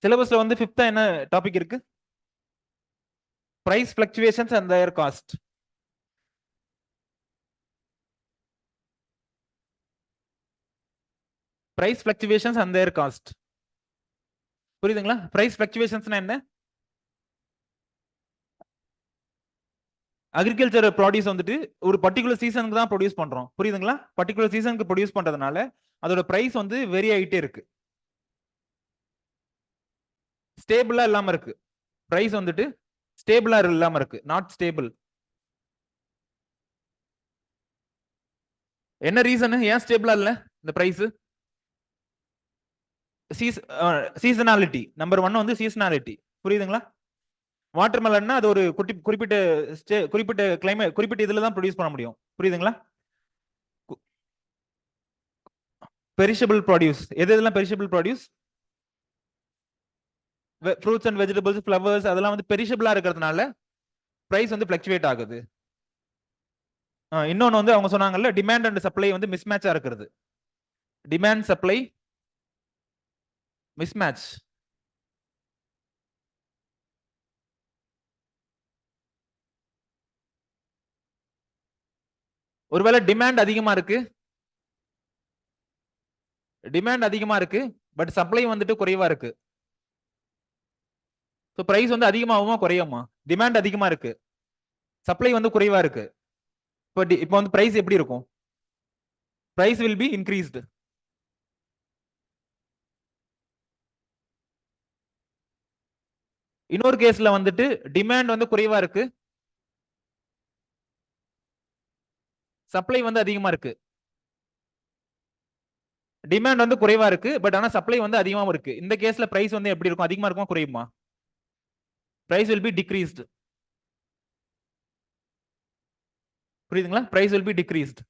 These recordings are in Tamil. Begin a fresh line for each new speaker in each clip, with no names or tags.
சிலபஸ்ல வந்து 5th என்ன டாபிக் இருக்கு? Price fluctuations and their cost. Price fluctuations and their cost. புரியுதுங்களா? பிரைஸ் ஃபிளக்சுவேஷன்ஸ்னா என்ன? அக்ரிகல்ச்சர் ப்ராடியூஸ் வந்துட்டு ஒரு பர்டிகுலர் சீசனுக்கு தான் ப்ரொடியூஸ் பண்றோம். புரியுதுங்களா? பர்டிகுலர் சீசனுக்கு ப்ரொடியூஸ் பண்றதுனால அதோட பிரைஸ் வந்து வெரி ஆயிட்டே இருக்கு. ஸ்டேபிளா இல்லாம இருக்கு. பிரைஸ் வந்துட்டு ஸ்டேபிளா இல்லாம இருக்கு. Not stable. என்ன ரீசன்? ஏன் ஸ்டேபிளா இல்ல இந்த பிரைஸ்? சீசனாலிட்டி. நம்பர் 1 வந்து சீசனாலிட்டி. புரியுதுங்களா? வாட்டர்மெலன்னா அது ஒரு குறிப்பிட்ட கிளைமேட் குறிப்பிட்ட இதுல தான் ப்ரொடியூஸ் பண்ண முடியும். புரியுதுங்களா? Perishable produce. எது எதெல்லாம் perishable produce? Fruits and vegetables, flowers அதெல்லாம் வந்து பெரிஷபிளா இருக்கிறதுனால பிரைஸ் வந்து ஃபிளக்சுவேட் ஆகுது. இன்னொன்னு வந்து அவங்க சொன்னாங்கல்ல, டிமாண்ட் அண்ட் சப்ளை வந்து மிஸ்மேட்சா இருக்கிறது. Demand supply mismatch. ஒருவேளை டிமாண்ட் அதிகமா இருக்கு, பட் சப்ளை வந்துட்டு குறைவா இருக்கு. ஸோ பிரைஸ் வந்து அதிகமாகுமா குறையுமா? டிமாண்ட் அதிகமா இருக்கு, சப்ளை வந்து குறைவா இருக்கு. இப்போ வந்து பிரைஸ் எப்படி இருக்கும்? Price will be increased. இன்னொரு கேஸ்ல வந்துட்டு டிமாண்ட் வந்து குறைவா இருக்கு, சப்ளை வந்து அதிகமா இருக்கு. டிமாண்ட் வந்து குறைவா இருக்கு, பட் ஆனா சப்ளை வந்து அதிகமா இருக்கு. இந்த கேஸ்ல பிரைஸ் வந்து எப்படி இருக்கும்? அதிகமா இருக்குமா குறையுமா? Price will be decreased. புரியுதுங்களா? Price will be decreased.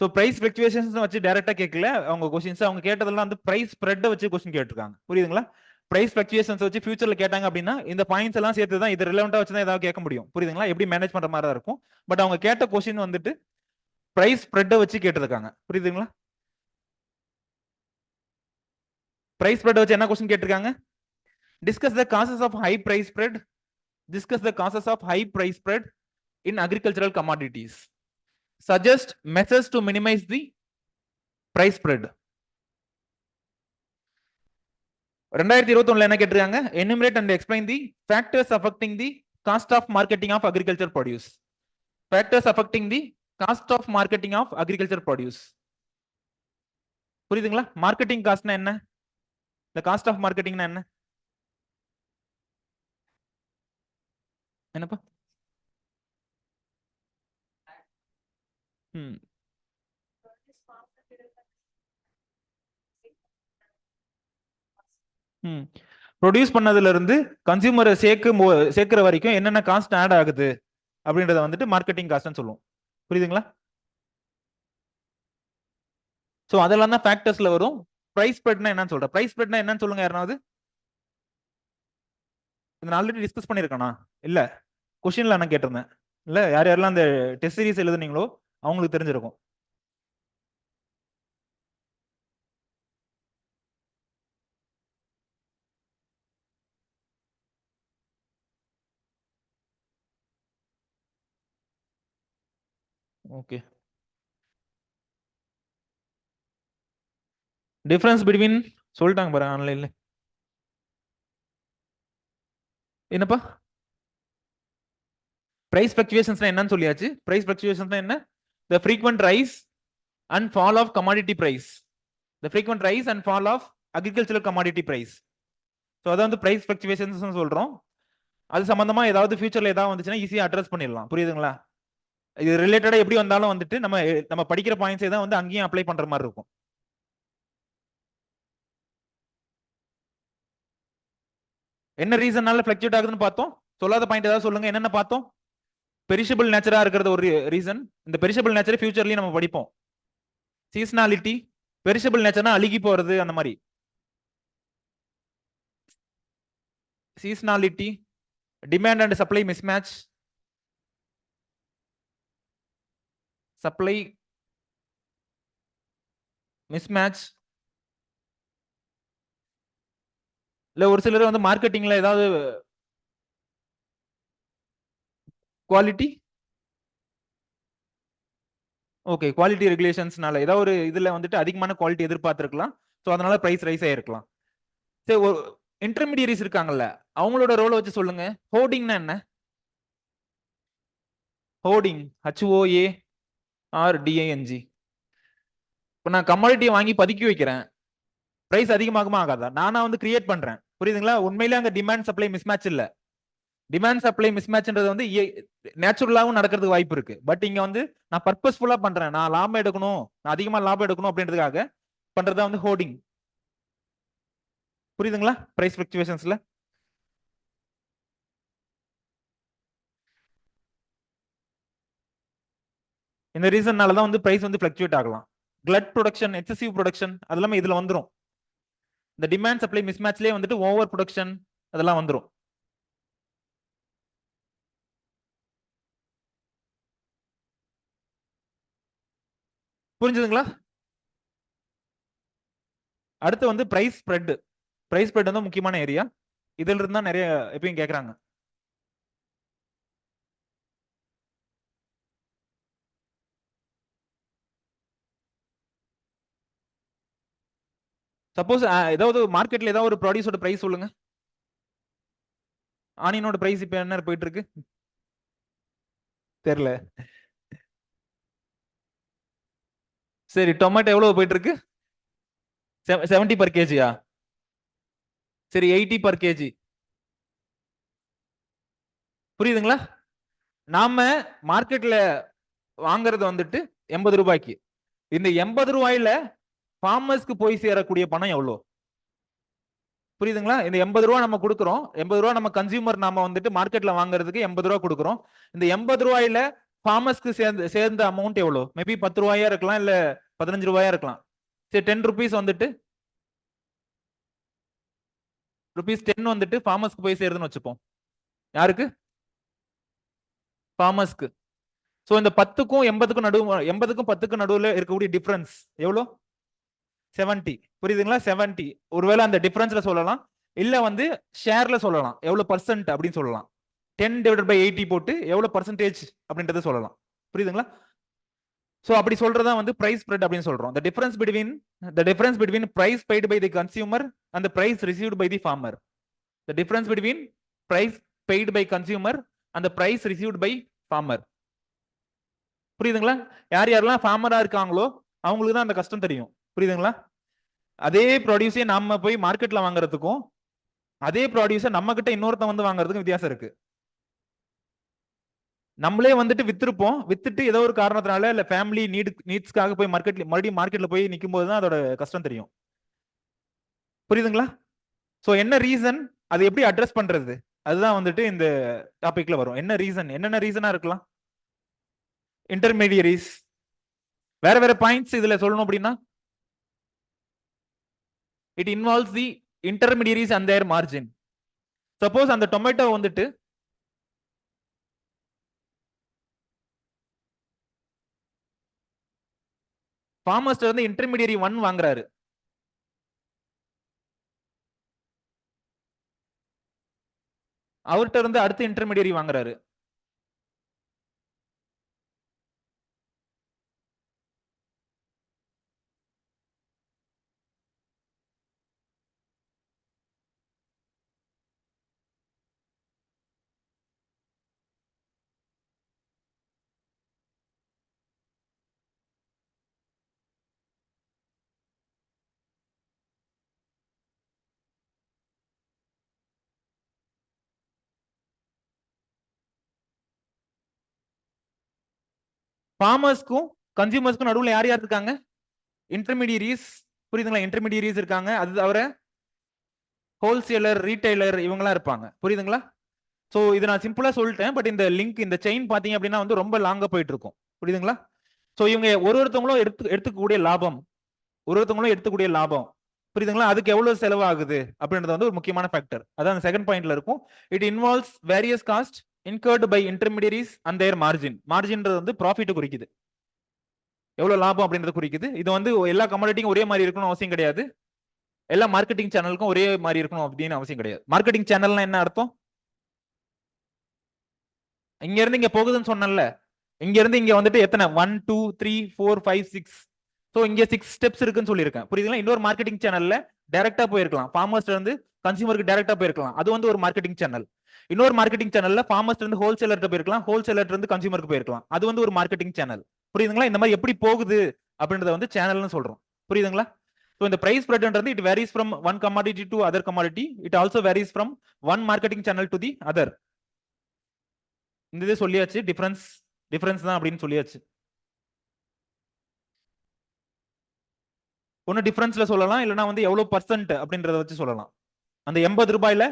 So price fluctuations வச்சு டைரக்டா கேட்கல அவங்க கொஸ்டின்ஸ். அவங்க கேட்டதெல்லாம் வந்து பிரைஸ் ஸ்ப்ரெட் வச்சு கொஸ்டின் கேட்டிருக்காங்க. புரியுதுங்களா? பிரைஸ் ஃபிளக்சுவேஷன்ஸ் வச்சு ஃபியூச்சர்ல கேட்டாங்க அப்படின்னா இந்த பாயிண்ட்ஸ் எல்லாம் சேர்த்து தான் இது ரிலவெண்டா வச்சு தான் ஏதாவது கேட்க முடியும். புரியுதுங்களா? எப்படி மேனேஜ் பண்ற மாதிரி தான் இருக்கும். பட் அவங்க கேட்ட கொஸ்டின் வந்துட்டு பிரைஸ் ஸ்ப்ரெட் வச்சு கேட்டிருக்காங்க. புரியுதுங்களா? பிரைஸ் ஸ்ப்ரெட் வச்சு என்ன கொஸ்டின் கேட்டிருக்காங்க? Discuss the causes of high price spread. Discuss the causes of high price spread in agricultural commodities. Suggest methods to minimise the price spread. 2021 என்ன கேட்டிருக்காங்க? Enumerate and explain the factors affecting the cost of marketing of agriculture produce. Factors affecting the cost of marketing of agriculture produce. புரியுதுங்களா? மார்க்கெட்டிங் காஸ்ட்னா என்ன? இந்த காஸ்ட் ஆஃப் மார்க்கெட்டிங்னா என்ன? என்னப்பா? ம் ம் ப்ரொடியூஸ் பண்ணதுல இருந்து கன்சியூமரை சேர்க்கிற வரைக்கும் என்னென்ன காஸ்ட் ஆட் ஆகுது அப்படின்றத வந்துட்டு மார்க்கெட்டிங் காஸ்ட்னு சொல்லுவோம். புரியுதுங்களா? ஸோ அதெல்லாம் தான் ஃபேக்டர்ஸ்ல வரும். பிரைஸ் ஸ்ப்ரெட்னா என்னன்னு சொல்றேன். பிரைஸ் ஸ்ப்ரெட்னா என்னன்னு சொல்லுங்க யாராவது. நான் ஆல்ரெடி டிஸ்கஸ் பண்ணியிருக்கேனா? இல்ல, கொஸ்டின்ல நான் கேட்டிருந்தேன். இல்ல, யார் யாரெல்லாம் அந்த டெஸ்ட் சீரிஸ் எழுதுனீங்களோ அவங்களுக்கு தெரிஞ்சிருக்கும். ஓகே. டிஃபரன்ஸ் பிட்வீன் சொல்லிட்டாங்க பாருங்க ஆன்லைன்ல. என்னப்பா? பிரைஸ் ஃபிளக்சுவேஷன்ஸ்னா என்னன்னு சொல்லியாச்சு. பிரைஸ் ஃபிளக்சுவேஷன்ஸ்னா என்ன? the frequent rise and fall of commodity price. the frequent rise and fall of agricultural commodity price. So அதான் வந்து பிரைஸ் ஃபிளக்சுவேஷன்ஸ் சொல்றோம். அது சம்பந்தமா ஏதாவது ஃபியூச்சர்ல ஏதாவது வந்துச்சுன்னா ஈஸியா அட்ரஸ் பண்ணிடலாம். புரியுதுங்களா? இது ரிலேட்டடா எப்படி வந்தாலும் வந்துட்டு நம்ம படிக்கிற பாயிண்ட்ஸே தான் வந்து அங்கேயும் அப்ளை பண்ற மாதிரி இருக்கும். என்ன ரீசன்னால ஃபிளக்சுவேட் ஆகுதுன்னு பார்த்தோம். சொல்லாத பாயிண்ட் ஏதாவது சொல்லுங்க. என்னென்ன பார்த்தோம்? பெரிஷபிள் நேச்சரா இருக்கிறது ஒரு ரீசன். இந்த பெரிஷபிள் நேச்சர் ஃபியூச்சர்லயும் நம்ம படிப்போம். சீசனாலிட்டி, பெரிஷபிள் நேச்சர்னா அழுகி போறது அந்த மாதிரி. Seasonality, demand and supply mismatch, supply mismatch, இல்ல ஒரு சிலர் வந்து மார்க்கெட்டிங்ல ஏதாவது குவாலிட்டி ஓகே குவாலிட்டி ரெகுலேஷன்ஸ்னால ஏதாவது ஒரு இதுல வந்துட்டு அதிகமான குவாலிட்டி எதிர்பார்த்திருக்கலாம். ஸோ அதனால பிரைஸ் ரைஸ் ஆயிருக்கலாம். சரி ஒரு இன்டர்மீடியரிஸ் இருக்காங்கல்ல அவங்களோட ரோலை வச்சு சொல்லுங்க. ஹோர்டிங்னா என்ன? Hoarding HOARDING. இப்போ நான் கமாடிட்டியை வாங்கி பதுக்கி வைக்கிறேன், பிரைஸ் அதிகமாகுமா ஆகாதா? நானா வந்து கிரியேட் பண்றேன். புரியுதுங்களா? உண்மையிலே அங்க டிமாண்ட் சப்ளை மிஸ்மேட்ச் இல்ல. டிமாண்ட் சப்ளை மிஸ்மேட்ச்ன்றது வந்து நேச்சுரலாவும் நடக்கிறதுக்கு வாய்ப்பு இருக்கு. பட் இங்க வந்து நான் பர்பஸ்ஃபுல்லா பண்றேன், நான் லாபம் எடுக்கணும், நான் அதிகமா லாபம் எடுக்கணும் அப்படின்றதுக்காக பண்றதா வந்து ஹோர்டிங். புரியுதுங்களா? பிரைஸ் ஃபிளக்சுவேஷன்ஸ்ல இந்த ரீசன்னால தான் வந்து பிரைஸ் வந்து ஃபிளக்சுவேட் ஆகலாம். கிளட் ப்ரொடக்ஷன், எக்ஸசிவ் ப்ரொடக்ஷன் அதெல்லாம் இதுல வந்துரும். இந்த டிமாண்ட் சப்ளை மிஸ்மேட்ச்லயே வந்துட்டு ஓவர் ப்ரொடக்ஷன் அதெல்லாம் வந்துரும். புரிஞ்சுதுங்களா? அடுத்து வந்து பிரைஸ் ஸ்ப்ரெட். பிரைஸ் ஸ்ப்ரெட் வந்து முக்கியமான ஏரியா. இதுல இருந்து தான் நிறைய எப்பயும் கேக்குறாங்க. சப்போஸ் ஏதாவது மார்க்கெட்ல ஏதாவது ஒரு ப்ராடியூஸோட பிரைஸ் சொல்லுங்க. ஆனியனோட பிரைஸ் இப்ப என்ன போயிட்டு இருக்கு தெரியல. சரி டொமேட்டோ எவ்வளவு போயிட்டு இருக்கு? 70 per kgயா? சரி 80 per kg. புரியுதுங்களா? நாம மார்க்கெட்ல வாங்குறது வந்துட்டு 80 ரூபாய்க்கு. இந்த 80 ரூபாயில ஃபார்மர்ஸ்க்கு போய் சேரக்கூடிய பணம் எவ்வளவு? புரியுதுங்களா? இந்த 80 ரூபா நம்ம கொடுக்குறோம். 80 ரூபா நம்ம கன்சியூமர் நாம வந்துட்டு மார்க்கெட்ல வாங்குறதுக்கு 80 ரூபா கொடுக்குறோம். இந்த 80 ரூபாயில ஃபார்மர்ஸ்க்கு சேர்ந்த அமௌண்ட் எவ்வளவு? மேபி 10 ரூபாயா இருக்கலாம், இல்ல 15 ரூபாயா இருக்கலாம். சரி 10 ருபீஸ் வந்துட்டு ₹10 வந்துட்டு ஃபார்மர்ஸ்க்கு போய் சேருதுன்னு வச்சுப்போம். யாருக்கு? ஃபார்மர்ஸ்க்கு. சோ இந்த 10க்கும் 80க்கும் நடுவு 80க்கும் 10க்கும் நடுவுல இருக்கக்கூடிய டிஃபரன்ஸ் எவ்வளவு? 70. புரியுதுங்களா? 70. ஒருவேளை அந்த டிஃபரன்ஸ்ல சொல்லலாம், இல்ல வந்து ஷேர்ல சொல்லலாம். எவ்வளவு பர்சன்ட் அப்படின்னு சொல்லலாம். 10/80 போட்டு எவ்வளவு பர்சன்டேஜ் அப்படின்றத சொல்லலாம். புரியுதுங்களா? சோ அப்படி சொல்றதா வந்து பிரைஸ் ஸ்ப்ரெட் அப்படின்னு சொல்றோம். the difference between price paid by the consumer and the price received by the farmer. The difference between price paid by consumer and the price received by farmer. புரியுதுங்களா? யார் யாரெல்லாம் ஃபார்மரா இருக்காங்களோ அவங்களுக்கு தான் அந்த கஷ்டம் தெரியும். புரியுதுங்களா? அதே ப்ராடியூஸே நம்ம போய் மார்க்கெட்ல வாங்குறதுக்கும் அதே ப்ராடியூஸை நம்ம கிட்ட இன்னொருத்தன் வந்து வாங்குறதுக்கும் வித்தியாசம் இருக்கு. நம்மளே வந்துட்டு வித்திருப்போம், வித்துட்டு ஏதோ ஒரு காரணத்தினால இல்ல ஃபேமிலி நீட்ஸ்க்காக போய் மறுபடியும் மார்க்கெட்ல போய் நிற்கும் போது தான் அதோட கஷ்டம் தெரியும். புரியுதுங்களா? சோ என்ன ரீசன், அது எப்படி அட்ரஸ் பண்றது, அதுதான் வந்துட்டு இந்த டாபிக்ல வரும். என்ன ரீசன், என்னென்ன ரீசனா இருக்கலாம்? இன்டர்மீடியரிஸ். வேற வேற பாயிண்ட்ஸ் இதுல சொல்லணும் அப்படின்னா it involves the intermediaries and their margin. Suppose அந்த டொமேட்டோ வந்துட்டு ஃபார்மர்ஸ்ல இருந்து இன்டர்மீடியரி 1 வாங்குறாரு. அவர்கிட்ட இருந்து அடுத்த இன்டர்மீடியரி வாங்குறாரு. ஃபார்மர்ஸ்க்கும் கன்சியூமர்ஸ்க்கும் நடுவுல யார் யார் இருக்காங்க? இன்டர்மீடியரிஸ். புரியுதுங்களா? இன்டர்மீடியரிஸ் இருக்காங்க. அது தவிர ஹோல்சேலர், ரீட்டைலர் இவங்கலாம் இருப்பாங்க. புரியுதுங்களா? சோ இது நான் சிம்பிளா சொல்லிட்டேன். பட் இந்த லிங்க், இந்த செயின் பாத்தீங்க அப்படின்னா வந்து ரொம்ப லாங்கா போயிட்டு இருக்கும். புரியுதுங்களா? சோ இவங்க ஒருத்தவங்களும் எடுத்துக்கக்கூடிய லாபம், ஒருத்தவங்களும் எடுத்துக்கூடிய லாபம். புரியுதுங்களா? அதுக்கு எவ்வளவு செலவு ஆகுது அப்படின்றது வந்து ஒரு முக்கியமான ஃபேக்டர். அதான் செகண்ட் பாயிண்ட்ல இருக்கும். It involves various cost incurred by intermediaries and their margin. மார்ஜின்றது வந்து ப்ராஃபிட் குறிக்குது, எவ்வளவு லாபம் அப்படின்றது குறிக்குது. இது வந்து எல்லா கமாடிட்டியும் ஒரே மாதிரி இருக்கணும்னு அவசியம் கிடையாது. எல்லா மார்க்கெட்டிங் சேனலுக்கும் ஒரே மாதிரி இருக்கணும் அப்படின்னு அவசியம் கிடையாது. மார்க்கெட்டிங் சேனல்னா என்ன அர்த்தம்? இங்க இருந்து இங்க போகுதுன்னு சொன்னல, இங்க இருந்து இங்க வந்துட்டு எத்தனை 1 2 3 4 5 6, சோ இங்க 6 ஸ்டெப்ஸ் இருக்குன்னு சொல்லியிருக்கேன். புரியுதுங்களா? இன்னொரு மார்க்கெட்டிங் சேனல்ல டைரக்டா போயிருக்கலாம், ஃபார்மர்ஸ்ல இருந்து கன்சியூமருக்கு டைரக்டா போயிருக்கலாம், அது வந்து ஒரு மார்க்கெட்டிங் சேனல். இன்னொரு மார்க்கெட்டிங் சேனல்ல ஃபார்மர்ஸ்ல இருந்து ஹோல்சேலர்ட்ட போயிருக்கலாம், ஹோல்சேலர்ட்ட இருந்து கன்சியூமருக்கு போயிருக்கலாம், அது வந்து ஒரு மார்க்கெட்டிங் சேனல். புரியுதுங்களா? இந்த மாதிரி எப்படி போகுது அப்படின்றத வந்து சேனல்னு சொல்றோம். புரியுதுங்களா? So இந்த price spreadன்றது it varies from one commodity to other commodity. It also varies from one marketing channel to the other. இந்த இது சொல்லியாச்சு, டிஃபரன்ஸ் தான் அப்படின்னு சொல்லியாச்சு. ஒன்னு டிஃபரன்ஸ்ல சொல்லலாம், இல்லனா வந்து எவ்வளவு பர்சன்ட் அப்படின்றத வச்சு சொல்லலாம். அந்த 80 ரூபாயில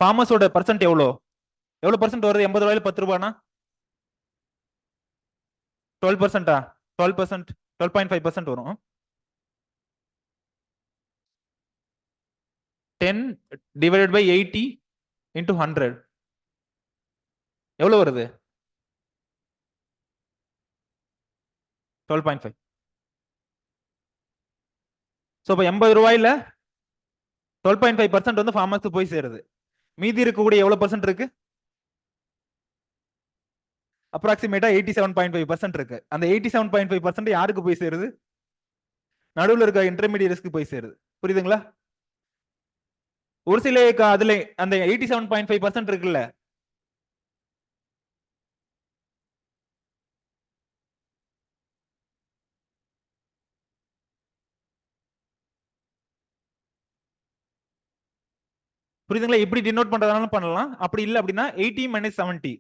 ஃபார்மர்ஸோட பர்சன்ட் எவ்வளவு பர்சன்ட் வருது? 80 ரூபாயில 10 ரூபானா 12%. 12%, 12.5% வரும். 10 divided by 80 into 100 எவ்வளவு வருது? 12.5. சோ அப்ப 80 ரூபாயில 12.5% வந்து ஃபார்மர்ஸ்க்கு போய் சேருது. மீதி இருக்கக்கூடிய எவ்வளவு பர்சன்ட் இருக்கு? அப்ராக்சிமேட்டா 87.5% இருக்கு. அந்த 87.5% யாருக்கு போய் சேருது? நடுவுல இருக்க இன்டர்மீடியட்ஸ்க்கு போய் சேருது. புரியுதுங்களா? ஒரு சில அதுல அந்த 87.5% இருக்குல்ல, புரியுதுங்களா? இப்படி டினோட் பண்றதுனாலும் பண்ணலாம். அப்படி இல்ல அப்படின்னா 80 minus 70,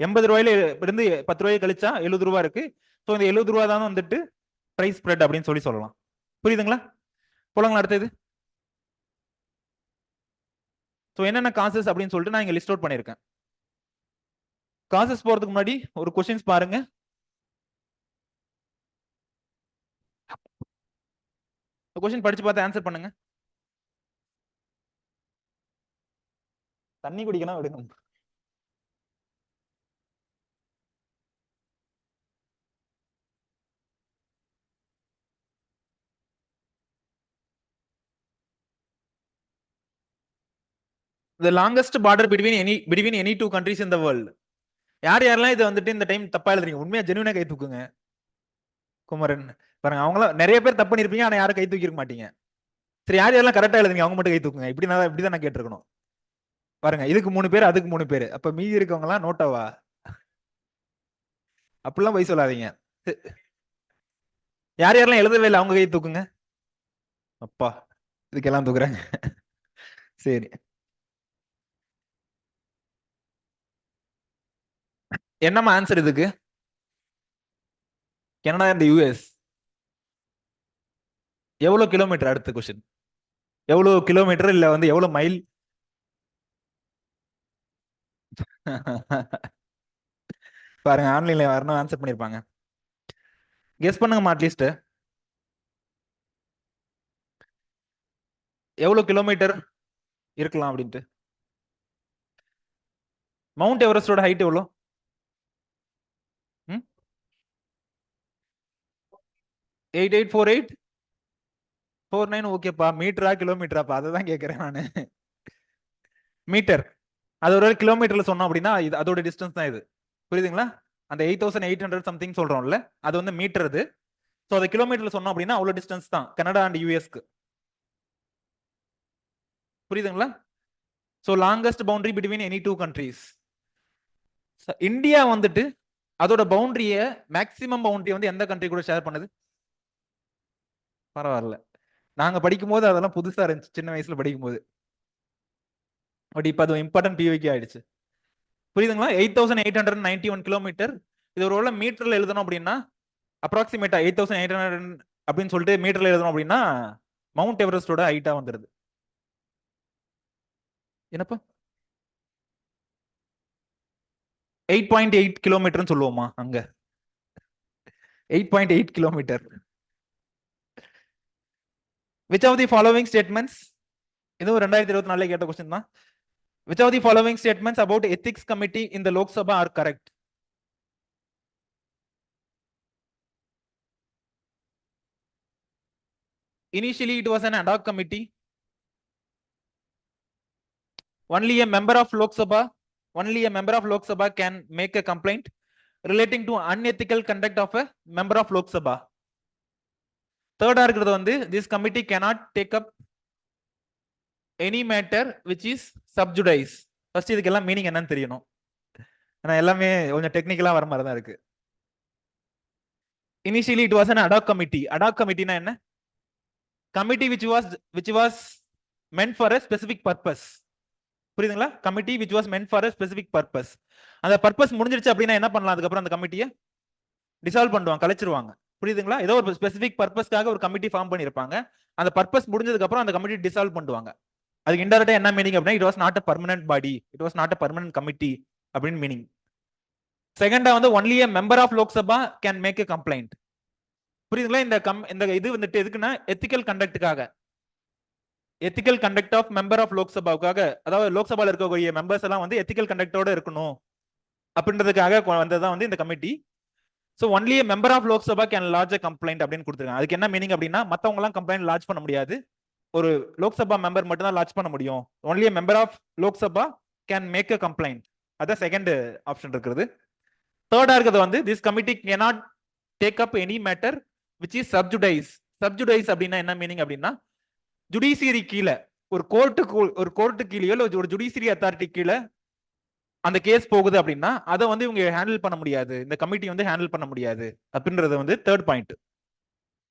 80 ரூபாயில இருந்து 10 ரூபாய் கழிச்சா 70 ரூபாய் இருக்கு. சோ இந்த 70 ரூபாய் தான் வந்துட்டு பிரைஸ் ஸ்ப்ரெட் அப்படின்னு சொல்லலாம். புரியுதுங்களா? போலாங்களா அடுத்தது? சோ என்னென்ன காசஸ் அப்படின்னு சொல்லிட்டு நான் இங்க லிஸ்ட் அவுட் பண்ணிருக்கேன். காசஸ் போறதுக்கு முன்னாடி ஒரு கொஸ்டின்ஸ் பாருங்க. கொஸ்டின் படிச்சு பார்த்து ஆன்சர் பண்ணுங்க. தண்ணி குடிக்கணும் விடுங்க. The longest border between any two countries in the world. யார் யாரெல்லாம் இது வந்துட்டு இந்த டைம் தப்பா எழுதுறீங்க? உண்மையா ஜெனுவினா கை தூக்குங்க. குமரன் பாருங்க, அவங்களாம் நிறைய பேர் தப்பு பண்ணிருப்பீங்க, ஆனா யாரும் கை தூக்கி இருக்க மாட்டீங்க. சரி, யார் யாரெல்லாம் கரெக்டா எழுதுங்க அவங்க மட்டும் கை தூக்குங்க. இப்படிதான் நான் கேட்டிருக்கணும். பாருங்க, இதுக்கு 3 பேர், அதுக்கு 3 பேர், அப்ப மீதி இருக்கவங்க எல்லாம் நோட்டாவா? அப்படிலாம் போய் சொல்லாதீங்க. யார் யாரெல்லாம் எழுதவே இல்லை அவங்க கை தூக்குங்க. அப்பா, இதுக்கெல்லாம் தூக்குறாங்க. சரி, என்னம்மா ஆன்சர் இதுக்கு? Canada and US. எவ்வளவு கிலோமீட்டர்? அடுத்த கொஸ்டின், எவ்வளவு கிலோமீட்டர் இல்ல வந்து எவ்வளவு மைல்? பாருங்க, ஆன்லைன்ல வரணும் ஆன்சர் பண்ணிருப்பாங்க. கெஸ் பண்ணுங்கம்மா, அட்லீஸ்ட் எவ்வளவு கிலோமீட்டர் இருக்கலாம் அப்படின்ட்டு. மவுண்ட் எவரெஸ்டோட ஹைட் எவ்வளோ? 8848 49. ஓகேப்பா, மீட்டரா கிலோமீட்டராப்பா? அதை தான் கேட்கிறேன் நானு. மீட்டர். அது ஒரு கிலோமீட்டர்ல சொன்னோம் அப்படின்னா அதோட டிஸ்டன்ஸ் தான் இது. புரியுதுங்களா? அந்த 8800 சம்திங் சொல்றோம்ல, அது வந்து மீட்டர். அது ஸோ அதை கிலோமீட்டர்ல சொன்னோம் அப்படின்னா அவ்வளோ டிஸ்டன்ஸ் தான் கனடா அண்ட் யூஎஸ்க்கு. புரியுதுங்களா? So longest boundary between any two countries. India வந்துட்டு அதோட பவுண்டரிய, மேக்சிமம் பவுண்டரி வந்து எந்த கண்ட்ரி கூட ஷேர் பண்ணுது? பரவாயில்ல, நாங்க படிக்கும் போது அதெல்லாம் புதுசா இருந்துச்சு சின்ன வயசுல படிக்கும் போது. பட் இப்போ அது இம்பார்ட்டன்ட் பிவிக்கு ஆயிடுச்சு. புரியுதுங்களா? 8891 கிலோமீட்டர். இது ஒரு மீட்டர்ல எழுதணும் அப்படின்னா அப்ராக்சிமேட்டா 8800 அப்படின்னு சொல்லிட்டு மீட்டர்ல எழுதணும் அப்படின்னா மவுண்ட் எவரெஸ்டோட ஹைட்டா வந்துருது. என்னப்பா 8.8 கிலோமீட்டர்னு சொல்லுவோமா அங்க? 8.8 kilometre. Which of the following statements, இதுவும் 2024 கேட்ட கொஸ்டின் தான். Which of the following statements about ethics committee in the Lok Sabha are correct? Initially, it was an ad hoc committee. Only a member of Lok Sabha can make a complaint relating to unethical conduct of a member of Lok Sabha. Third இருக்கிறது வந்து this committee cannot take up any matter which is sub judice. First இதுக்கெல்லாம் மீனிங் என்னன்னு தெரியணும். ஆனா எல்லாமே கொஞ்சம் டெக்னிக்கலா வர மாதிரி தான் இருக்கு. Initially it was an ad hoc committee. Ad hoc committee னா என்ன? Committee which was meant for a specific purpose. புரியுதுங்களா? Committee which was meant for a specific purpose. அந்த பர்பஸ் முடிஞ்சிருச்சு அப்படின்னா என்ன பண்ணலாம்? அதுக்கப்புறம் அந்த கமிட்டியை டிசால்வ் பண்ணுவாங்க, கலைச்சிருவாங்க. புரியுதுங்களா? ஏதோ ஒரு ஸ்பெசிபிக் பர்பஸ்க்காக ஒரு கமிட்டி ஃபார்ம் பண்ணிருப்பாங்க. அந்த பர்பஸ் முடிஞ்சதுக்கு அப்புறம் அந்த கமிட்டி டிசால்வ் பண்ணுவாங்க. அதுக்கு இன்டைரக்டா என்ன மீனிங் அப்படின்னா, it was not a permanent body, it was not a permanent committee அப்படின்னு மீனிங். செகண்டா வந்து only a member of Lok Sabha can make a complaint. புரியுதுங்களா? இந்த இது வந்துட்டு எதுக்குன்னா எத்திக்கல் கண்டக்டுக்காக, ethical conduct of member of Lok சபாவுக்காக, அதாவது லோக் சபால இருக்கக்கூடிய மெம்பர்ஸ் எல்லாம் வந்து எத்திக்கல் கண்டக்டோட இருக்கணும் அப்படின்றதுக்காக வந்ததுதான் வந்து இந்த committee. So only a member of Lok Sabha can lodge a complaint அப்படின்னு கொடுத்துருக்காங்க. அதுக்கு என்ன மீனிங் அப்படின்னா, மத்தவங்க எல்லாம் கம்ப்ளைண்ட் லாட்ஜ் பண்ண முடியாது, ஒரு லோக்சபா மெம்பர் மட்டும் தான் லாட்ச் பண்ண முடியும். Only a member of Lok Sabha can make a complaint. அதான் செகண்ட் ஆப்ஷன் இருக்குது. தேர்டா இருக்கிறது வந்து this committee cannot take up any matter which is sub judice. Sub judice அப்படின்னா என்ன மீனிங் அப்படின்னா, ஜுடிஷியரி கீழே ஒரு கோர்ட்டு கீழே ஒரு ஜுடிஷியரி அத்தாரிட்டி கீழே அந்த கேஸ் போகுது அப்படின்னா அதை வந்து இவங்க ஹேண்டில் பண்ண முடியாது, இந்த கமிட்டி வந்து ஹேண்டில் பண்ண முடியாது அப்படின்றது வந்து தேர்ட் பாயிண்ட்.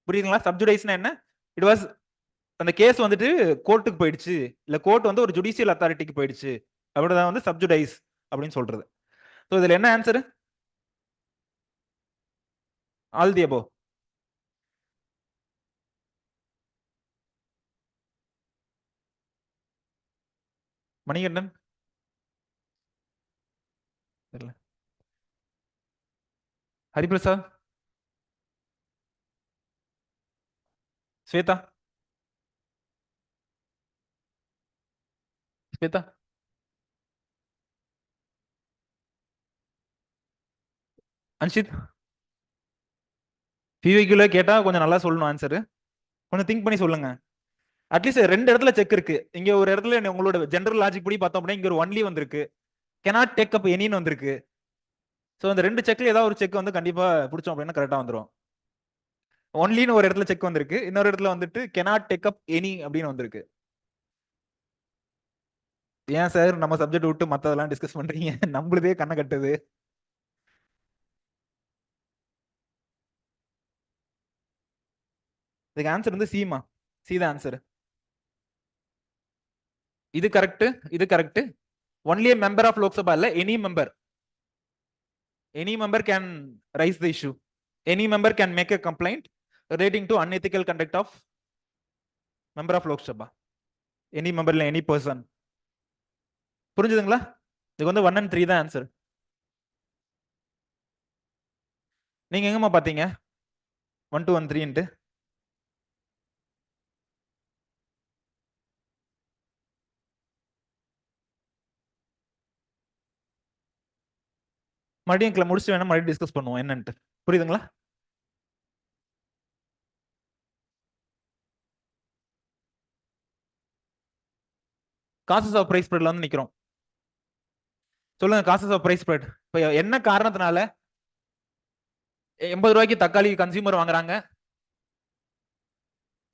புரியுதுங்களா? சப்ஜுடைஸ்னா என்ன? இட் வாஸ் அந்த கேஸ் வந்துட்டு கோர்ட்டுக்கு போயிடுச்சு, இல்ல கோர்ட் வந்து ஒரு ஜுடிஷியல் அத்தாரிட்டிக்கு போயிடுச்சு அப்படிதான் வந்து சப்ஜுடைஸ் அப்படின்னு சொல்றது. ஸோ இதுல என்ன answer? All the above. Manikandan தெரியல. ஹரிபிரசாத், ஸ்வேதா, ஸ்வேதா, அன்ஷித், பிவிக்யூல கேட்டா கொஞ்சம் நல்லா சொல்லணும் ஆன்சர், கொஞ்சம் திங்க் பண்ணி சொல்லுங்க. அட்லீஸ்ட் ரெண்டு இடத்துல செக் இருக்கு. இங்க ஒரு இடத்துல உங்களோட ஜெனரல் லாஜிக் படி பார்த்தோம் அப்படின்னா இங்க ஒரு ஒன்லி வந்திருக்கு, cannot take up anyன்னு வந்திருக்கு. ஸோ அந்த ரெண்டு செக்ல ஏதாவது ஒரு செக் வந்து கண்டிப்பா பிடிச்சோம் அப்படின்னா கரெக்டா வந்துடும். ஒன்லின்னு ஒரு இடத்துல செக் வந்திருக்கு, இன்னொரு இடத்துல வந்துட்டு cannot take up any அப்படின்னு வந்திருக்கு. ஏன் சார் நம்ம சப்ஜெக்ட் விட்டு மத்ததெல்லாம் டிஸ்கஸ் பண்றீங்க? நம்மளுதே கண்ணை கட்டுது. இதுக்கு ஆன்சர் வந்து சீமா, சி தான் ஆன்சர். இது கரெக்ட், இது correct. Only a member of Lok Sabha இல்ல, any member can raise the issue, any member can make a complaint relating to unethical conduct of member of Lok Sabha, any member இல்ல any person. புரிஞ்சுதுங்களா? இதுக்கு வந்து 1 and 3 தான் ஆன்சர். நீங்க எங்கம்மா பாத்தீங்க 1 2 1 3 மறுபடியும் முடிச்சு வேணா மறுபடியும் டிஸ்கஸ் பண்ணுவோம் என்னன்ட்டு. புரியுதுங்களா? காசஸ் ஆஃப் பிரைஸ் ஸ்ப்ரெட்ல வந்து நிக்கிறோம். சொல்லுங்க, காசஸ் ஆஃப் பிரைஸ் ஸ்ப்ரெட். இப்போ என்ன காரணத்தினால 80 ரூபாய்க்கு தக்காளி கன்சியூமர் வாங்குறாங்க,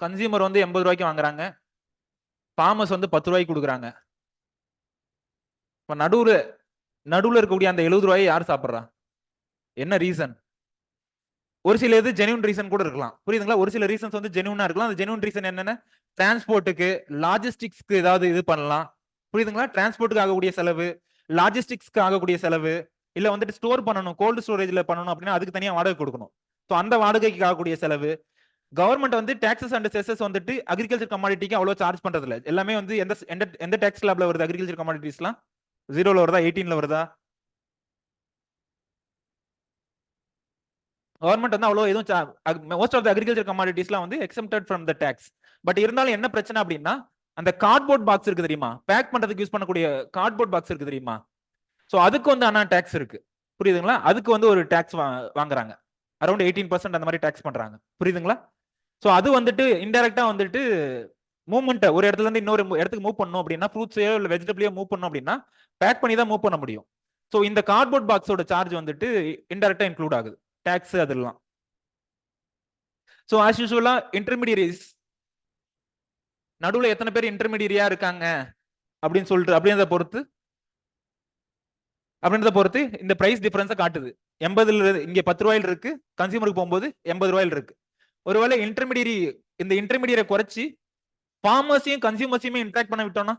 கன்சியூமர் வந்து 80 ரூபாய்க்கு வாங்குறாங்க, ஃபார்மர்ஸ் வந்து 10 ரூபாய்க்கு கொடுக்குறாங்க. இப்போ நடுவுல இருக்கக்கூடிய அந்த 70 ரூபாயை யார் சாப்பிட்றா? என்ன ரீசன்? ஒரு சில இது ஜெனுவன் ரீசன் கூட இருக்கலாம். புரியுதுங்களா? ஒரு சில ரீசன்ஸ் வந்து ஜெனுவனா இருக்கலாம். அந்த ஜெனுவன் ரீசன் என்னன்னா, டிரான்ஸ்போர்ட்டுக்கு, லாஜிஸ்டிக்ஸ்க்கு ஏதாவது இது பண்ணலாம். புரியுதுங்களா? டிரான்ஸ்போர்ட்டுக்கு ஆகக்கூடிய செலவு, லாஜிஸ்டிக்ஸ்க்கு ஆகக்கூடிய செலவு, இல்ல வந்துட்டு ஸ்டோர் பண்ணணும், கோல்டு ஸ்டோரேஜ்ல பண்ணணும் அப்படின்னா அதுக்கு தனியா வாடகை கொடுக்கணும். ஸோ அந்த வாடகைக்கு ஆகக்கூடிய செலவு. கவர்மெண்ட் வந்து டாக்ஸஸ் அண்ட் செசஸ் வந்துட்டு அக்ரிகல்ச்சர் கமாடிட்டிக்கு அவ்வளவு சார்ஜ் பண்றது இல்ல. எல்லாமே வந்து எந்த டாக்ஸ் ஸ்லாப்ல வருது? அக்ரிகல்ச்சர் கமாடிட்டிஸ்லாம் 0ல வருதா 18ல வருதா? கவர்மெண்ட் வந்து அவ்வளவு எதுவும் மோஸ்ட் ஆஃப் த அக்ரிகல்ச்சர் கமாடிட்டிஸ்லாம் வந்து exempted from the tax. But இருந்தாலும் என்ன பிரச்சனை அப்படின்னா, அந்த கார்ட்போர்ட் பாக்ஸ் இருக்கு தெரியுமா? பேக் பண்றதுக்கு யூஸ் பண்ணக்கூடிய கார்ட்போர்ட் பாக்ஸ் இருக்கு தெரியுமா? சோ அதுக்கு வந்து ஆனா டாக்ஸ் இருக்கு. புரியுதுங்களா? அதுக்கு வந்து ஒரு டாக்ஸ் வாங்குறாங்க. அரௌண்ட் 18% அந்த மாதிரி டாக்ஸ் பண்றாங்க. புரியுதுங்களா? ஸோ அது வந்துட்டு இன்டெரக்டா வந்துட்டு மூவ்மெண்ட் ஒரு இடத்துல இருந்து இன்னொரு இடத்துக்கு மூவ் பண்ணணும் அப்படின்னா ஃப்ரூட்ஸையோ இல்லை வெஜிடபிளையோ மூவ் பண்ணணும் அப்படின்னா பேக் பண்ணி தான் மூவ் பண்ண முடியும். ஸோ இந்த கார்ட்போர்ட் பாக்ஸோட சார்ஜ் வந்துட்டு இன்டெரக்டா இன்க்ளூட் ஆகுது, டேக்ஸ் அதெல்லாம். ஸோ ஆஸ் யூஸ்வலா இன்டர்மீடியரிஸ் நடுவில் எத்தனை பேர் இன்டர்மீடியரியா இருக்காங்க அப்படின்னு சொல்லிட்டு அப்படின்றத பொறுத்து இந்த பிரைஸ் டிஃபரன்ஸை காட்டுது. 80 இங்க 10 ரூபாயில் இருக்கு, கன்சியூமருக்கு போகும்போது 80 ரூபாயில் இருக்கு. ஒருவேளை இந்த இன்டர்மீடியரை குறைச்சி ஃபார்மர்ஸையும் கன்சியூமர்ஸையுமே இன்ட்ராக்ட் பண்ண விட்டோம்னா,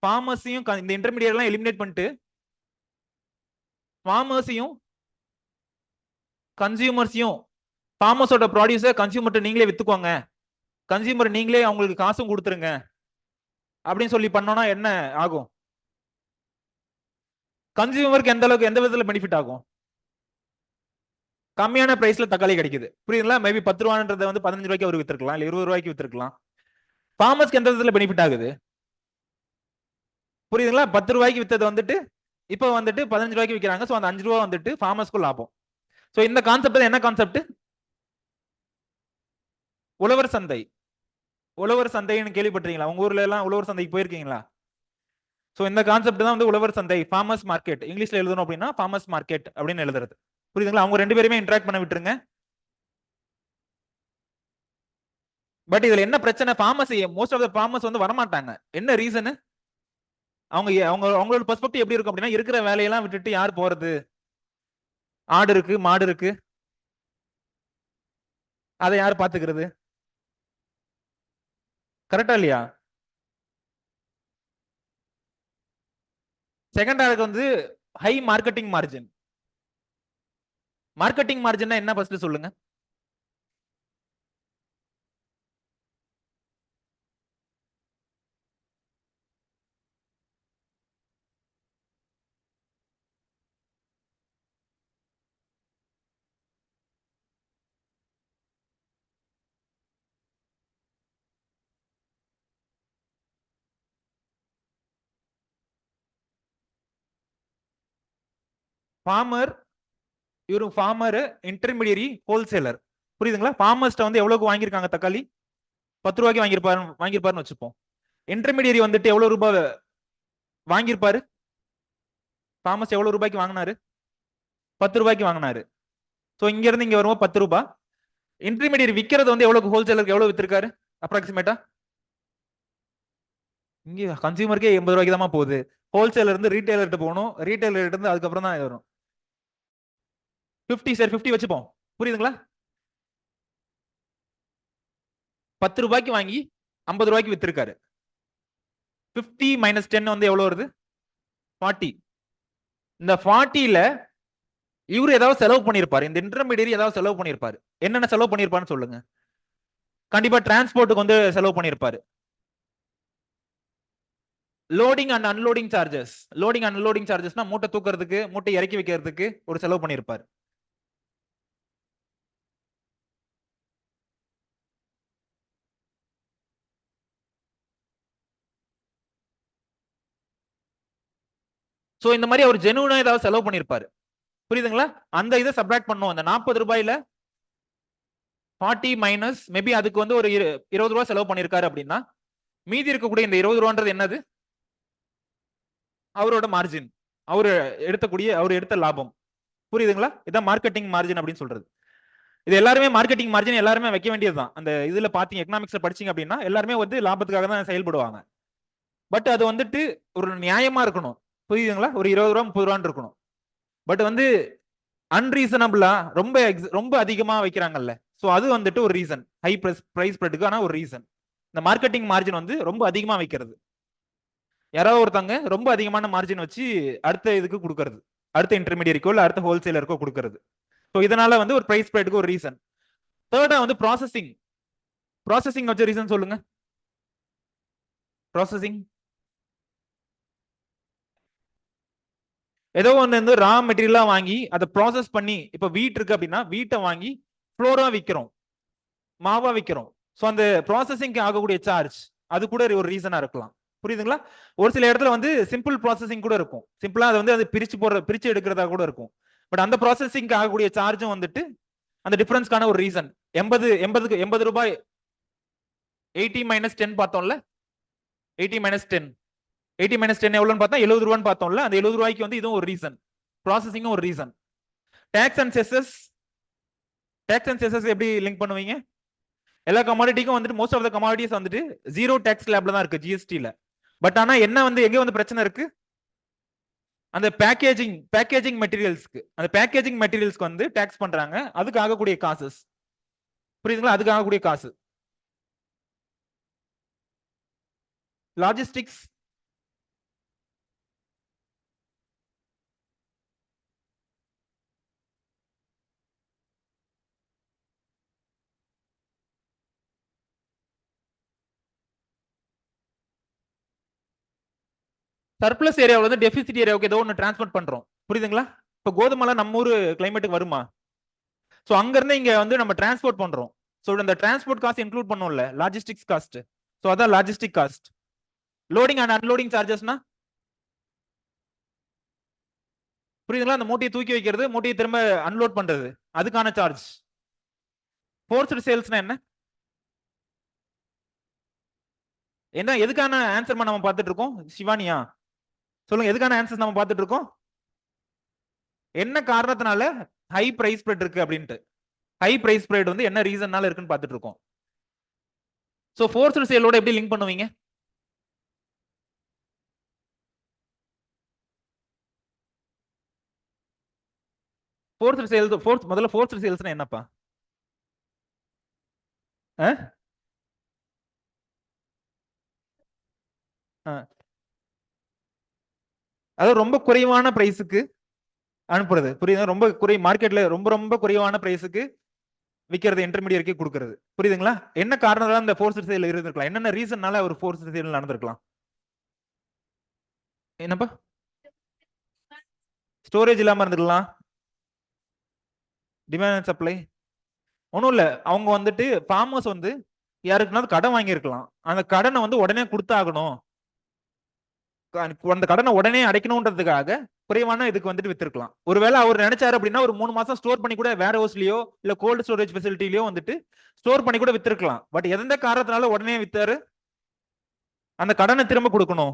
ஃபார்மர்ஸையும் இந்த இன்டர்மீடியட் எல்லாம் எலிமினேட் பண்ணிட்டு ஃபார்மர்ஸையும் கன்சியூமர்ஸையும் ஃபார்மர்ஸோட ப்ராடியூஸை கன்சியூமர்ட்ட நீங்களே வித்துக்கோங்க, கன்சியூமர் நீங்களே அவங்களுக்கு காசும் கொடுத்துருங்க அப்படின்னு சொல்லி பண்ணோம்னா என்ன ஆகும்? கன்சியூமருக்கு எந்த விதத்துல பெனிஃபிட் ஆகும்? கம்மியான பிரைஸ்ல தக்காளி கிடைக்குது, புரியுதுங்களா? மேபி 10 ரூபான்றதை வந்து 15 ரூபாய்க்கு அவர் வித்துருக்கலாம், இல்ல 20 ரூபாய்க்கு வித்துருக்கலாம். ஃபார்மர்ஸ்க்கு எந்த விதத்துல பெனிஃபிட் ஆகுது? புரியுதுங்களா? 10 ரூபாய்க்கு வித்தது வந்துட்டு இப்போ வந்துட்டு 15 ரூபாய்க்கு விற்கிறாங்க. ஸோ அந்த 5 ரூபா வந்துட்டு ஃபார்மர்ஸ்க்கு லாபம். ஸோ இந்த கான்செப்ட் என்ன கான்செப்ட்? உழவர் சந்தை. உழவர் சந்தைன்னு கேள்விப்பட்டிருக்கீங்களா? உங்க ஊர்ல எல்லாம் உழவர் சந்தைக்கு போயிருக்கீங்களா? ஸோ இந்த கான்செப்ட் தான் வந்து உழவர் சந்தை, ஃபார்மர்ஸ் மார்க்கெட். இங்கிலீஷ்ல எழுதணும் அப்படின்னா ஃபார்மர்ஸ் மார்க்கெட் அப்படின்னு எழுதுறது, புரியுதுங்களா? அவங்க 2 பேருமே இன்டராக்ட் பண்ண விட்டுருங்க. பட் இதுல என்ன பிரச்சனை? Farmers most of the farmers வந்து வரமாட்டாங்க. என்ன ரீசன்? அவங்களோட பெர்ஸ்பெக்டிவ் எப்படி இருக்கும் அப்படின்னா, இருக்கிற வேலையெல்லாம் விட்டுட்டு யார் போறது? ஆடு இருக்கு, மாடு இருக்கு, அதை யார் பாத்துக்கிறது? கரெக்டா இல்லையா? செகண்ட் ஆளுக்கு வந்து high marketing margin. Marketing margin என்ன ஃபர்ஸ்ட் சொல்லுங்க? ஃபார்மர் இன்டர்மீடியரி ஹோல்சேலர், புரியுதுங்களா? ஃபார்மர்ஸ்ட வந்து எவ்வளவுக்கு வாங்கியிருக்காங்க தக்காளி? 10 ரூபாய்க்கு வாங்கியிருப்பாருன்னு வச்சுப்போம். இன்டர்மீடியரி வந்துட்டு எவ்வளவு ரூபாய் வாங்கியிருப்பாரு? ஃபார்மர்ஸ் எவ்வளவு ரூபாய்க்கு வாங்கினாரு? 10 ரூபாய்க்கு வாங்கினாரு. ஸோ இங்க இருந்து இங்க வரும்போது 10 ரூபாய். இன்டர்மீடியரி விற்கிறது வந்து எவ்வளவு ஹோல்சேலருக்கு எவ்வளவு வித்திருக்காரு அப்ராக்சிமேட்டா? இங்க கன்சியூமருக்கே 80 ரூபாய்க்கு தான் போகுது. ஹோல்சேலர் இருந்து ரீட்டைலர்கிட்ட போகணும், ரீட்டைலர் இருந்து அதுக்கப்புறம் தான் வரும். 50 சார் 50 வச்சுப்போம், புரியுதுங்களா? 10 ரூபாய்க்கு வாங்கி 50 ரூபாய்க்கு வித்திருக்காரு. 50 மைனஸ் 10 வந்து எவ்வளவு வருது? 40. இந்த 40ல இவரு ஏதாவது செலவு பண்ணிருப்பாரு, இந்த இன்டர்மீடியரி ஏதாவது செலவு பண்ணிருப்பாரு. என்னென்ன செலவு பண்ணிருப்பாருன்னு சொல்லுங்க. கண்டிப்பா டிரான்ஸ்போர்ட்டுக்கு வந்து செலவு பண்ணிருப்பாரு. Loading and unloading charges. Loading and unloading சார்ஜஸ்னா மூட்டை தூக்குறதுக்கு, மூட்டை இறக்கி வைக்கிறதுக்கு ஒரு செலவு பண்ணிருப்பாரு. சோ இந்த மாதிரி அவர் ஜெனுவனா ஏதாவது செலவு பண்ணிருப்பாரு, புரியுதுங்களா? அந்த இதை சப்ராக்ட் பண்ணும். அந்த 40 ரூபாயில 40 மைனஸ் மேபி அதுக்கு வந்து ஒரு 20 ரூபாய் செலவு பண்ணிருக்காரு அப்படின்னா, மீதி இருக்கக்கூடிய இந்த 20 ரூபான்றது என்னது? அவரோட மார்ஜின், அவர் எடுத்த லாபம், புரியுதுங்களா? இதான் மார்க்கெட்டிங் மார்ஜின் அப்படின்னு சொல்றது. இது எல்லாருமே மார்க்கெட்டிங் மார்ஜின் எல்லாருமே வைக்க வேண்டியதுதான். அந்த இதுல பாத்தீங்க, எக்கனாமிக்ஸ்ல படிச்சீங்க அப்படின்னா எல்லாருமே வந்து லாபத்துக்காக தான் செயல்படுவாங்க. பட் அது வந்துட்டு ஒரு நியாயமா இருக்கணும், புரியுதுங்களா? ஒரு 20 ரூபா 30 ரூபான்னு இருக்கணும். பட் வந்து அன்ரீசனபிளா ரொம்ப அதிகமா வைக்கிறாங்கல்ல, சோ அது வந்துட்டு ஒரு ரீசன். ஹை பிரைஸ் ஸ்ப்ரெட்டுக்கான ஒரு ரீசன். இந்த மார்க்கெட்டிங் மார்ஜின் வந்து ரொம்ப அதிகமா வைக்கிறது. யாராவது ஒருத்தங்க ரொம்ப அதிகமான மார்ஜின் வச்சு அடுத்த இதுக்கு கொடுக்கறது, அடுத்த இன்டர்மீடியரிக்கோ இல்ல அடுத்த ஹோல்சேலருக்கோ கொடுக்கறது. ஸோ இதனால வந்து ஒரு பிரைஸ் ஸ்ப்ரெட்டுக்கு ஒரு ரீசன். தேர்டா வந்து ப்ராசஸிங். ப்ராசஸிங் வச்ச ரீசன் சொல்லுங்க. ப்ராசஸிங் ஏதோ ஒன்று வந்து ரா மெட்டீரியலா வாங்கி அதை ப்ராசஸ் பண்ணி, இப்போ வீட் இருக்கு அப்படின்னா வீட்டை வாங்கி ஃப்ளோரா விற்கிறோம், மாவா விற்கிறோம். ஸோ அந்த ப்ராசஸிங்க்கு ஆகக்கூடிய சார்ஜ் அது கூட ஒரு ரீசனா இருக்கலாம், புரியுதுங்களா? ஒரு சில இடத்துல வந்து சிம்பிள் ப்ராசஸிங் கூட இருக்கும், சிம்பிளா அதை வந்து பிரிச்சு எடுக்கிறதா கூட இருக்கும். பட் அந்த ப்ராசஸிங்க்கு ஆகக்கூடிய சார்ஜும் வந்துட்டு அந்த டிஃபரன்ஸ்க்கான ஒரு ரீசன். 80 ரூபாய் 80 மைனஸ் 10 பார்த்தோம்ல 80 மைனஸ் 10 80 மைனஸ் 10 எவ்வளவுன்னு பார்த்தா 70 ரூபான்னு பார்த்தோம்ல அந்த 70 ரூபாய்க்கு வந்து இதுவும் ஒரு ரீசன் ப்ராசஸிங்கும் ஒரு ரீசன் டாக்ஸ் அண்ட் செசஸ் எப்படி லிங்க் பண்ணுவீங்க எல்லா கமாடிட்டிக்கும் வந்துட்டு மோஸ்ட் ஆஃப் த கமாடிட்டிஸ் வந்துட்டு ஜீரோ டாக்ஸ் ஸ்லாப்ல தான் இருக்கு ஜிஎஸ்டில பட் ஆனா என்ன வந்து எங்க வந்து பிரச்சனை இருக்கு அந்த பேக்கேஜிங் மெட்டீரியல்ஸ்க்கு அந்த பேக்கேஜிங் மெட்டீரியல்ஸ்க்கு வந்து டாக்ஸ் பண்றாங்க அதுக்கு ஆகக்கூடிய காசஸ் புரியுதுங்களா அதுக்கு ஆகக்கூடிய காசு லாஜிஸ்டிக்ஸ் சர்ப்ளஸ் ஏரியாவில் வந்து டெபிசிட் ஏரியாவுக்கு ஏதோ ஒன்று டிரான்ஸ்போர்ட் பண்றோம் புரியுதுங்களா இப்போ கோதுமைலாம் நம்ம ஊர் கிளைமேட்டுக்கு வருமா ஸோ அங்க இருந்து இங்க வந்து நம்ம டிரான்ஸ்போர்ட் பண்றோம் ஸோ இந்த டிரான்ஸ்போர்ட் காஸ்ட் இன்க்ளூட் பண்ணும்ல லாஜிஸ்டிக்ஸ் காஸ்ட் ஸோ அதான் logistic cost loading and unloading சார்ஜஸ்னா புரியுதுங்களா அந்த மூட்டையை தூக்கி வைக்கிறது மூட்டையை திரும்ப அன்லோட் பண்றது அதுக்கான சார்ஜ் ஃபோர்ஸ்டு சேல்ஸ்னா என்ன எதுக்கான ஆன்சர் நம்ம பார்த்துட்டு இருக்கோம் சிவானியா சொல்லுங்க எதுக்கான ஆன்சர்ஸ் நம்ம பார்த்துட்டு இருக்கோம் என்ன காரணத்தினால ஹை பிரைஸ் ஸ்ப்ரெட் இருக்கு அப்படின்ட்டு ஹை பிரைஸ் ஸ்ப்ரெட் வந்து என்ன ரீசன்னால இருக்குன்னு பார்த்துட்டு இருக்கோம் சோ ஃபோர்ஸ்டு சேலோட எப்படி லிங்க் பண்ணுவீங்க ஃபோர்ஸ்டு சேல்ஸ் முதல்ல ஃபோர்ஸ்டு சேல்ஸ்னா என்னப்பா அதாவது ரொம்ப குறைவான பிரைஸுக்கு அனுப்புறது புரியுது ரொம்ப மார்க்கெட்ல ரொம்ப ரொம்ப குறைவான பிரைஸுக்கு விற்கிறது இன்டர்மீடியேட்க்கு கொடுக்கறது புரியுதுங்களா என்ன காரணத்தால அந்த ஃபோர்ஸ்டு சேல் இருந்திருக்கலாம் என்னென்ன ரீசன்னால ஒரு ஃபோர்ஸ்டு சேல் நடந்திருக்கலாம் என்னப்பா ஸ்டோரேஜ் இல்லாம இருந்துக்கலாம் டிமாண்ட் அண்ட் சப்ளை ஒன்றும் இல்லை அவங்க வந்துட்டு ஃபார்மர்ஸ் வந்து யாருக்குன்னா கடன் வாங்கியிருக்கலாம் அந்த கடனை வந்து உடனே கொடுத்தாகணும் அந்த கடனை உடனே அடைக்கணும்ன்றதுக்காக குறைவான இதுக்கு வந்துட்டு வித்திருக்கலாம் ஒருவேளை அவர் நினைச்சாரு அப்படின்னா ஒரு 3 மாசம் ஸ்டோர் பண்ணி கூட வேற ஹவுஸ்லயோ இல்ல கோல்டு ஸ்டோரேஜ் ஃபெசிலிட்டிலயோ வந்துட்டு ஸ்டோர் பண்ணி கூட வித்திருக்கலாம் பட் எந்த காரணத்தினால உடனே வித்தாரு அந்த கடனை திரும்ப கொடுக்கணும்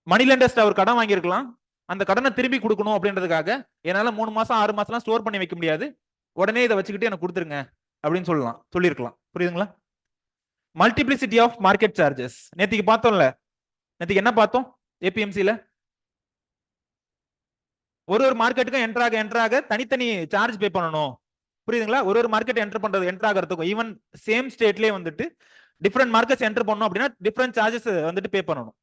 மணி லெண்டர்ஸ்ட் அவர் கடன் வாங்கியிருக்கலாம் அந்த கடனை திரும்பி கொடுக்கணும் அப்படின்றதுக்காக என்னால 3 மாசம் 6 மாசம்லாம் ஸ்டோர் பண்ணி வைக்க முடியாது உடனே இதை வச்சுக்கிட்டு எனக்கு கொடுத்துருங்க அப்படின்னு சொல்லியிருக்கலாம் புரியுதுங்களா மல்டிபிளிசிட்டி ஆஃப் மார்க்கெட் சார்ஜஸ் நேத்திக்கு பார்த்தோம்ல நேத்திக்கு என்ன பார்த்தோம் ஏபிஎம்சில ஒரு மார்க்கெட்டுக்கும் என்ட்ராக தனித்தனி சார்ஜ் பே பண்ணணும் புரியுதுங்களா ஒரு மார்க்கெட் என்டர் ஆகிறதுக்கும் ஈவன் சேம் ஸ்டேட்லயே வந்துட்டு டிஃப்ரெண்ட் மார்க்கெட்ஸ் என்டர் பண்ணணும் அப்படின்னா டிஃப்ரெண்ட் சார்ஜஸ் வந்துட்டு பே பண்ணணும்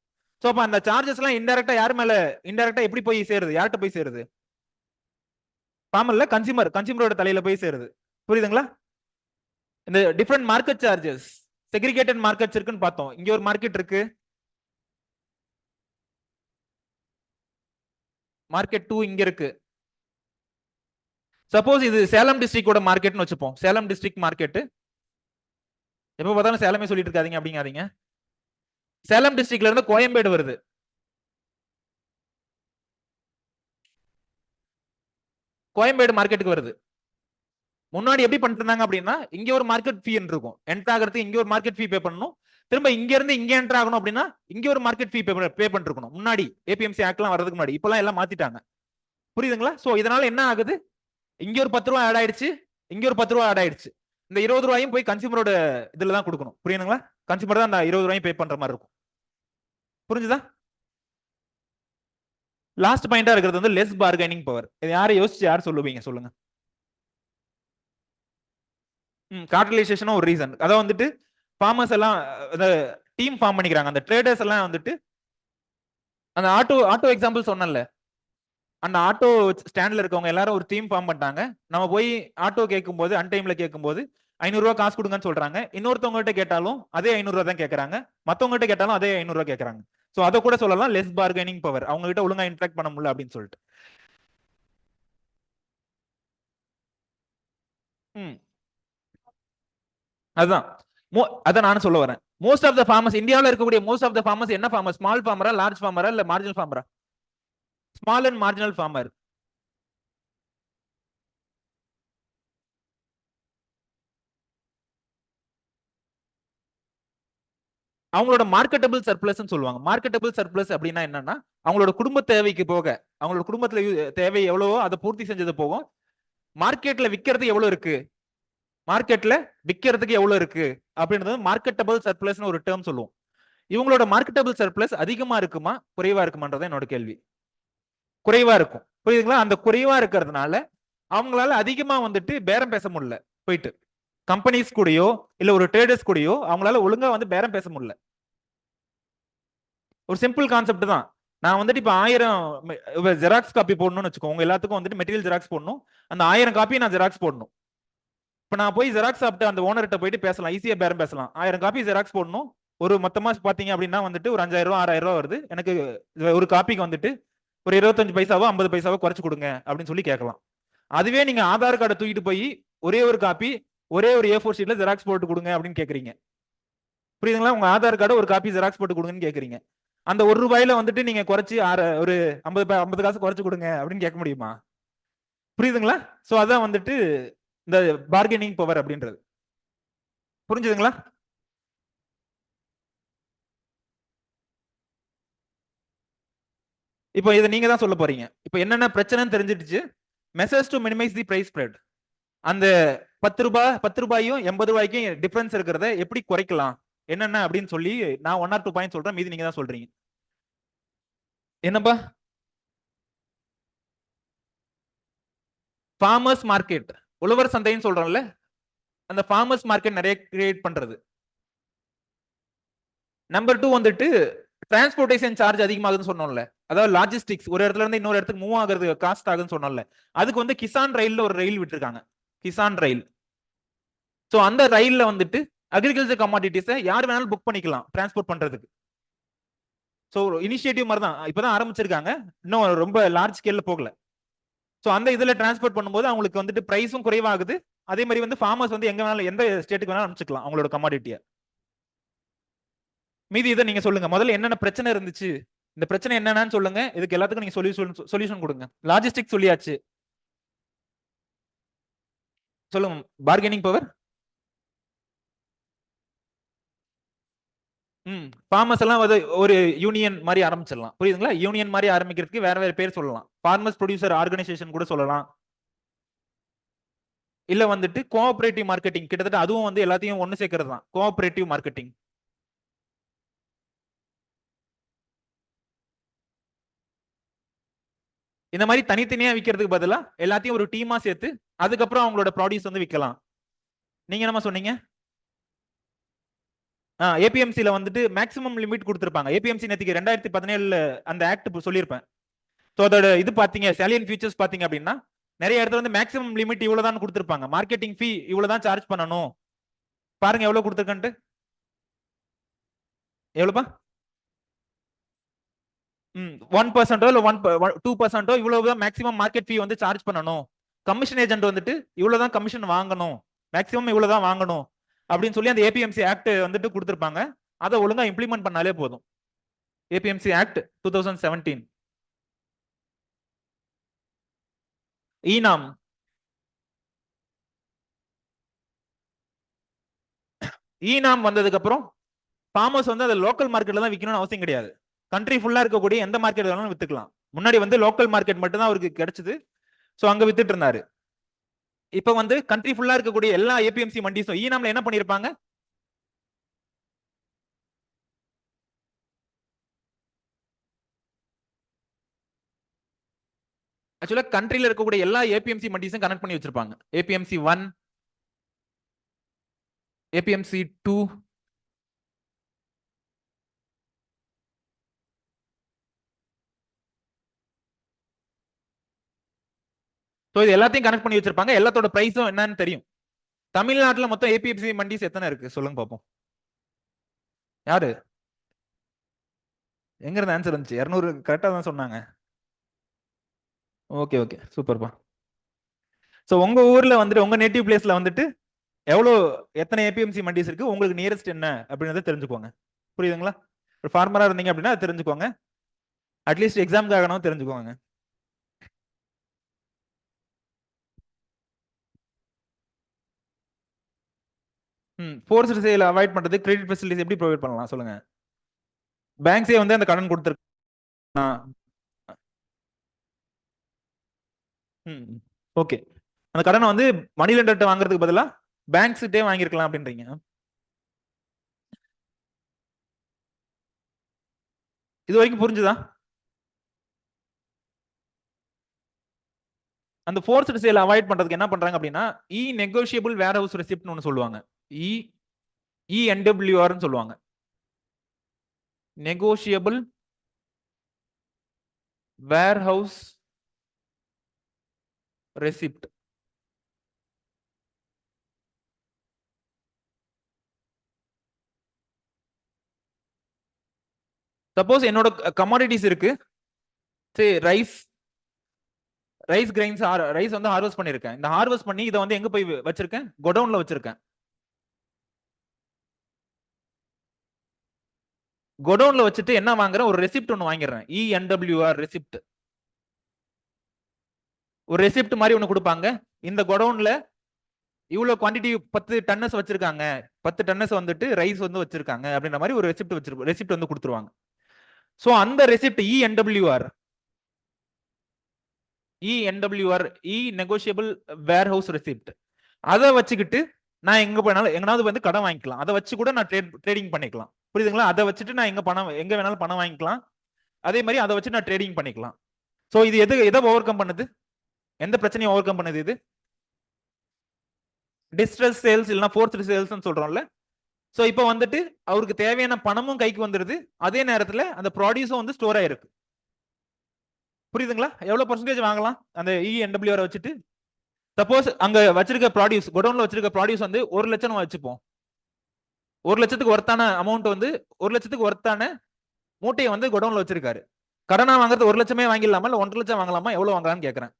சோ அப்ப அந்த சார்ஜஸ் எல்லாம் இன்டைரக்டா எப்படி போய் சேருது யார்கிட்ட போய் சேருது பாமல்ல கன்சியூமரோட தலையில போய் சேருது புரியுதுங்களா இந்த different market charges segregated markets இருக்குன்னு பார்த்தோம் இங்க ஒரு மார்க்கெட் இருக்கு மார்க்கெட் 2 இங்க இருக்கு சப்போஸ் இது சேலம் டிஸ்ட்ரிக்டோட மார்க்கெட்னு வச்சுப்போம் சேலம் டிஸ்ட்ரிக்ட் மார்க்கெட் எப்ப பார்த்தாலும் சேலமே சொல்லிட்டு இருக்காதீங்க அப்படிங்காதீங்க சேலம் டிஸ்ட்ரிக்ட்ல இருந்து கோயம்பேடு வருது கோயம்பேடு மார்க்கெட்டுக்கு வருது முன்னாடி எப்படி பண்ணிட்டு இருந்தாங்க அப்படின்னா இங்க ஒரு மார்க்கெட் ஃபீ இருக்கும் என்டர் ஆகிறதுக்கு இங்க ஒரு மார்க்கெட் ஃபீ பே பண்ணணும் திரும்ப இங்க இருந்து இங்க என்டர் ஆகணும் அப்படின்னா இங்க ஒரு மார்க்கெட் ஃபீ பே பண்ணிருக்கணும் முன்னாடி ஏபிஎம்சி ஆக்ட்லாம் வரதுக்கு முன்னாடி இப்பெல்லாம் எல்லாம் மாத்திட்டாங்க புரியுதுங்களா சோ இதனால என்ன ஆகுது இங்க ஒரு 10 ரூபாய் ஆட் ஆயிடுச்சு இங்க ஒரு 10 ரூபாய் ஆட் ஆயிடுச்சு இந்த 20 ரூபாயும் போய் கன்சியூமரோட இதுல தான் கொடுக்கணும் புரியுதுங்களா கன்சியூமர் தான் அந்த 20 ரூபாயும் பே பண்ற மாதிரி இருக்கும் புரிஞ்சுதா லாஸ்ட் பாயிண்டா இருக்கிறது வந்து லெஸ் பார்கெனிங் பவர் இது யாரை யோசிச்சு யார் சொல்லுவீங்க சொல்லுங்க கார்டலைசேஷனும் ஒரு ரீசன் அதான் வந்துட்டு ஃபார்மர்ஸ் எல்லாம் டீம் ஃபார்ம் பண்ணிக்கிறாங்க அந்த ட்ரேடர்ஸ் எல்லாம் வந்துட்டு அந்த ஆட்டோ எக்ஸாம்பிள் சொன்னல அந்த ஆட்டோ ஸ்டாண்ட்ல இருக்கவங்க எல்லாரும் ஒரு டீம் ஃபார்ம் பண்ணிட்டாங்க நம்ம போய் ஆட்டோ கேட்கும்போது அன்டைம்ல கேட்கும்போது 500 ரூபாய் காசு கொடுங்கன்னு சொல்றாங்க இன்னொருத்தவங்ககிட்ட கேட்டாலும் அதே 500 ரூபாய் தான் கேட்கறாங்க மத்தவங்ககிட்ட கேட்டாலும் அதே 500 ரூபாய் கேட்கறாங்க சோ அதை கூட சொல்லலாம் லெஸ் பார்கெனிங் பவர் அவங்க கிட்ட ஒழுங்கா இன்டராக்ட் பண்ண முடியல அப்படின்னு சொல்லிட்டு அதுதான் அதான் நானும் சொல்ல வரேன் மோஸ்ட் ஆஃப் த ஃபார்மர்ஸ் இந்தியாவில் இருக்கக்கூடிய மோஸ்ட் ஆஃப் த ஃபார்மர்ஸ் என்ன ஃபார்மர் ஸ்மால் ஃபார்மரா லார்ஜ் ஃபார்மரா இல்ல மார்ஜினல் ஃபார்மரா ஸ்மால் அண்ட் மார்ஜினல் ஃபார்மர் அவங்களோட மார்க்கெட்டபிள் சர்ப்ளஸ் சொல்லுவாங்க. மார்க்கெட்டபிள் சர்ப்ளஸ் அப்படின்னா என்னன்னா, அவங்களோட குடும்ப தேவைக்கு போக, அவங்களோட குடும்பத்துல தேவை எவ்வளவோ அதை பூர்த்தி செஞ்சது போகும். மார்க்கெட்ல விற்கிறது எவ்வளவு இருக்கு, மார்க்கெட்ல விற்கிறதுக்கு எவ்வளவு இருக்கு அப்படின்றது மார்க்கெட்டபிள் சர்ப்ளஸ் ஒரு டேர்ம் சொல்லுவோம். இவங்களோட மார்க்கெட்டபிள் சர்ப்ளஸ் அதிகமா இருக்குமா குறைவா இருக்குமான்றது என்னோட கேள்வி. குறைவா இருக்கும். புரியுதுங்களா? அந்த குறைவா இருக்கிறதுனால அவங்களால அதிகமா வந்துட்டு பேரம் பேச முடியல. போயிட்டு கம்பெனிஸ் கூடயோ இல்ல ஒரு ட்ரேடர்ஸ் கூடயோ அவங்களால ஒழுங்கா வந்து பேரம் பேச முடியல. ஒரு சிம்பிள் கான்செப்ட் தான். நான் வந்துட்டு இப்ப 1000 ஜெராக்ஸ் காப்பி போடணும்னு வச்சுக்கோங்க. உங்க எல்லாத்துக்கும் வந்துட்டு மெட்டீரியல் ஜெராக்ஸ் போடணும். அந்த 1000 காப்பி நான் ஜெராக்ஸ் போடணும். இப்ப நான் போய் ஜெராக்ஸ் சாப்பிட்டு அந்த ஓனர்கிட்ட போயிட்டு பேசலாம், ஈஸியா பேரம் பேசலாம். 1000 காப்பி ஜெராக்ஸ் போடணும். ஒரு மொத்தமா பாத்தீங்க அப்படின்னா வந்துட்டு ஒரு 5000 ரூபாய் 6000 ரூபாய் வருது. எனக்கு ஒரு காப்பிக்கு வந்துட்டு ஒரு 25 பைசாவோ 50 பைசாவோ குறைச்சு கொடுங்க அப்படின்னு சொல்லி கேட்கலாம். அதுவே நீங்க ஆதார் கார்டை தூக்கிட்டு போய் ஒரே ஒரு காப்பி ஒரே ஒரு A4 ஷீட்ல ஜெராக்ஸ் போட்டு கொடுங்க அப்படின்னு கேக்குறீங்க. புரியுதுங்களா? உங்க ஆதார் கார்டு ஒரு காப்பி ஜெராக்ஸ் போட்டு கொடுங்கன்னு கேக்குறீங்க. அந்த ₹1 வந்துட்டு நீங்க குறைச்சு ஒரு 50 காசு குறைச்சு கொடுங்க அப்படின்னு கேட்க முடியுமா? புரியுதுங்களா? சோ அதான் வந்துட்டு இந்த பார்கெனிங் பவர் அப்படின்றது. புரிஞ்சுதுங்களா? இப்போ இதை நீங்க தான் சொல்ல போறீங்க. இப்போ என்னென்ன பிரச்சனைன்னு தெரிஞ்சிடுச்சு. Message to minimise the price spread. அந்த ₹10 ₹80 டிஃபரன்ஸ் இருக்கிறத எப்படி குறைக்கலாம், என்னென்ன அப்படின்னு சொல்லி நான் 1 or 2 பாயிண்ட் சொல்றேன். மீதி நீங்க தான் சொல்றீங்க. என்னப்பா? ஃபார்மர்ஸ் மார்க்கெட், உழவர் சந்தைன்னு சொல்றோம்ல, அந்த ஃபார்மர்ஸ் மார்க்கெட் நிறைய கிரியேட் பண்றது. நம்பர் 2 வந்துட்டு டிரான்ஸ்போர்டேஷன் சார்ஜ் அதிகமாகுதுன்னு சொன்னோம்ல, அதாவது லாஜிஸ்டிக்ஸ் ஒரு இடத்துல இருந்து இன்னொரு இடத்துக்கு மூவ் ஆகுறது காஸ்ட் ஆகுதுன்னு சொன்னோம்ல, அதுக்கு வந்து கிசான் ரயில்ல ஒரு ரயில் விட்டுருக்காங்க. கிசான் ரயில். சோ அந்த ரயில்ல வந்துட்டு அக்ரிகல்ச்சர் கமாடிட்டிஸை யார் வேணாலும் புக் பண்ணிக்கலாம் டிரான்ஸ்போர்ட் பண்றதுக்கு. சோ இனிஷியேட்டிவ் மாதிரி தான் இப்பதான் ஆரம்பிச்சிருக்காங்க, இன்னும் ரொம்ப லார்ஜ் ஸ்கேல்ல போகல. சோ அந்த இதுல டிரான்ஸ்போர்ட் பண்ணும்போது அவங்களுக்கு வந்துட்டு பிரைஸும் குறைவாகுது. அதே மாதிரி வந்து ஃபார்மர்ஸ் வந்து எங்க வேணாலும் எந்த ஸ்டேட்டுக்கு வேணாலும் அனுப்பிச்சுக்கலாம் அவங்களோட கமாடிட்டியை. மீதி இதை நீங்க சொல்லுங்க. முதல்ல என்னென்ன பிரச்சனை இருந்துச்சு, இந்த பிரச்சனை என்னன்னு சொல்லுங்க. இதுக்கு எல்லாத்துக்கும் நீங்க சொல்யூஷன் கொடுங்க. லாஜிஸ்டிக் சொல்லியாச்சு. சொல்லுங்க. Bargaining power. ஃபார்மர்ஸ் எல்லாம் ஒரு யூனியன் மாதிரி ஆரம்பிச்சிடலாம். புரியுதுங்களா? யூனியன் மாதிரி ஆரம்பிக்கிறதுக்கு வேற வேற பேர் சொல்லலாம். ஃபார்மர்ஸ் ப்ரொடியூசர் ஆர்கனைசேஷன் கூட சொல்லலாம். இல்ல வந்துட்டு கோஆபரேட்டிவ் மார்க்கெட்டிங், கிட்டத்தட்ட அதுவும் வந்து எல்லாத்தையும் ஒன்னு சேர்க்கிறது தான் கோஆபரேட்டிவ் மார்க்கெட்டிங். இந்த மாதிரி தனித்தனியா விற்கிறதுக்கு பதிலா எல்லாத்தையும் ஒரு டீமா சேர்த்து அதுக்கப்புறம் அவங்களோட ப்ராடியூஸ் வந்து விற்கலாம். நீங்க என்ன சொன்னீங்க? ஏபிஎம்சில வந்துட்டு மேக்ஸிமம் லிமிட் கொடுத்திருப்பாங்க. ஏபிஎம்சி நேத்திக்கு 2017 அந்த ஆக்ட் சொல்லியிருப்பேன். ஸோ அதோட இது பாத்தீங்க, சேலியன் ஃபீச்சர்ஸ் பாத்தீங்க அப்படின்னா நிறைய இடத்துல வந்து மேக்ஸிமம் லிமிட் இவ்வளவுதான் கொடுத்திருப்பாங்க. மார்க்கெட்டிங் ஃபீ இவ்வளவுதான் சார்ஜ் பண்ணணும். பாருங்க எவ்வளவு கொடுத்துருக்கன்ட்டு. எவ்வளவுப்பா? 1% இல்ல 2% இவ்வளவுதான் மேக்ஸிமம் மார்க்கெட் ஃபீ வந்து சார்ஜ் பண்ணணும். கமிஷன் ஏஜென்ட் வந்துட்டு இவ்வளவுதான் கமிஷன் வாங்கணும், மேக்ஸிமம் இவ்வளவுதான் வாங்கணும் அப்படின்னு சொல்லி அந்த ஏபிஎம்சி ஆக்ட் வந்துட்டு கொடுத்திருப்பாங்க. அதை ஒழுங்கா இம்ப்ளிமெண்ட் பண்ணாலே போதும். APMC act 2017. ஈனாம். ஈனாம் வந்ததுக்கு அப்புறம் ஃபார்மர்ஸ் வந்து அதை லோக்கல் மார்க்கெட்ல தான் விற்கணும்னு அவசியம் கிடையாது. கண்ட்ரி ஃபுல்லா இருக்கக்கூடிய எந்த மார்க்கெட் வேணாலும் வித்துக்கலாம். முன்னாடி வந்து லோக்கல் மார்க்கெட் மட்டும் தான் அவருக்கு கிடைச்சது. சோ அங்க வித்துட்டு இருந்தாரு. இப்ப வந்து கண்ட்ரி ஃபுல்லா இருக்கக்கூடிய எல்லா ஏபிஎம்சி மண்டிஸும் ஈனாம்ல என்ன பண்ணிருப்பாங்க? ஆக்சுவலா கண்ட்ரில இருக்கக்கூடிய எல்லா ஏபிஎம்சி மண்டிஸும் கனெக்ட் பண்ணி வச்சிருப்பாங்க. ஏபிஎம்சி 1, ஏபிஎம்சி 2, சோ இது எல்லாத்தையும் கனெக்ட் பண்ணி வச்சிருப்பாங்க. எல்லாத்தோட பிரைஸும் என்னன்னு தெரியும். தமிழ்நாட்டுல மொத்தம் ஏபிஎம்சி மண்டிஸ் எத்தனை இருக்கு சொல்லுங்க பாப்போம். யாரு? எங்க இருந்து ஆன்சர் வந்துச்சு? 200 கரெக்டா தான் சொன்னாங்க. ஓகே ஓகே சூப்பர்ப்பா. சோ உங்க ஊர்ல வந்துட்டு உங்க நேட்டிவ் பிளேஸ்ல வந்துட்டு எவ்வளவு எத்தனை ஏபிஎம்சி மண்டிஸ் இருக்கு, உங்களுக்கு நியரஸ்ட் என்ன அப்படின்றத தெரிஞ்சுக்கோங்க. புரியுதுங்களா? ஒரு ஃபார்மரா இருந்தீங்க அப்படின்னா தெரிஞ்சுக்கோங்க. அட்லீஸ்ட் எக்ஸாம்க்காக தெரிஞ்சுக்கோங்க. ஃபோர்ஸ்டு சேல் அவாய்ட் பண்றது கிரெடிட் ஃபெசிலிட்டிஸ் எப்படி ப்ரொவைட் பண்ணலாம் சொல்லுங்க. பேங்க்ஸே வந்து அந்த கடன் கொடுத்துருக்கு. ஓகே, அந்த கடனை வந்து மணி லெண்டர்ட்ட வாங்குறதுக்கு பதிலா பேங்க்ஸ்கிட்டே வாங்கியிருக்கலாம் அப்படின்றீங்க. இது வரைக்கும் புரிஞ்சுதா? அந்த ஃபோர்ஸ்டு சேல் அவாய்ட் பண்றதுக்கு என்ன பண்றாங்க அப்படின்னா நெகோஷியபிள் வேர் ஹவுஸ் ரெசிப்ட்னு ஒன்று சொல்லுவாங்க. இஎன்டபிள்யூஆர்னு சொல்லுவாங்க. நெகோஷியபிள் வேர் ஹவுஸ் ரெசிப்ட். சப்போஸ் என்னோட கமாடிட்டிஸ் இருக்கு, சரி ரைஸ் கிரைன்ஸ் ரைஸ் வந்து ஹார்வெஸ்ட் பண்ணிருக்கேன். இந்த ஹார்வெஸ்ட் பண்ணி இதை வந்து எங்க போய் வச்சிருக்கேன்? கோடவுன்ல வச்சிருக்கேன். கோடவுன்ல வச்சுட்டு என்ன வாங்குறேன்? ஒரு ரெசிப்ட் ஒன்று வாங்கிடுறேன். இஎன்டபிள்யூஆர் ரெசிப்ட். ஒரு ரெசிப்ட் மாதிரி ஒன்று கொடுப்பாங்க. இந்த கோடவுன்ல இவ்வளவு குவான்டிட்டி 10 டன்னஸ் வச்சிருக்காங்க, 10 டன்னஸ் வந்துட்டு ரைஸ் வந்து வச்சிருக்காங்க அப்படின்ற மாதிரி ஒரு ரெசிப்ட் வச்சிருப்போம். ரெசிப்ட் வந்து கொடுத்துருவாங்க. சோ அந்த ரெசிப்ட் இஎன்டபிள்யூஆர் நெகோஷியபிள் வேர் ஹவுஸ் ரெசிப்ட், அதை வச்சுக்கிட்டு நான் எங்க போனாலும் எங்கனாவது வந்து கடன் வாங்கிக்கலாம். அதை வச்சு கூட நான் ட்ரேடிங் பண்ணிக்கலாம். புரியுதுங்களா? அதை வச்சுட்டு நான் எங்க வேணாலும் பணம் வாங்கிக்கலாம். அதே மாதிரி அதை வச்சு நான் ட்ரேடிங் பண்ணிக்கலாம். சோ இது எதை ஓவர் கம் பண்ணுது? எந்த பிரச்சனையை ஓவர் கம் பண்ணுது? இது டிஸ்ட்ரஸ் சேல்ஸ் இல்லைன்னா ஃபோர்ஸ்டு சேல்ஸ் சொல்றோம்ல. சோ இப்போ வந்துட்டு அவருக்கு தேவையான பணமும் கைக்கு வந்துருது, அதே நேரத்துல அந்த ப்ராடியூஸும் வந்து ஸ்டோர் ஆயிருக்கு. புரியுதுங்களா? எவ்வளவு பர்சன்டேஜ் வாங்கலாம் அந்த இஎன்டபிள்யூஆர் வச்சுட்டு? சப்போஸ் அங்க வச்சிருக்க ப்ராடியூஸ், கோடவுன்ல வச்சிருக்க ப்ராடியூஸ் வந்து 1 லட்சம் வச்சுப்போம். 1 லட்சத்துக்கு ஒர்த்தான அமௌண்ட் வந்து 1 லட்சத்துக்கு ஒர்த்தான மூட்டையை வந்து கோடவுன்ல வச்சிருக்காரு. கடனா வாங்குறது 1 லட்சமே வாங்கிடலாமா இல்ல 1.5 லட்சம் வாங்கலாமா? எவ்வளவு வாங்கலாம்னு கேக்குறேன்.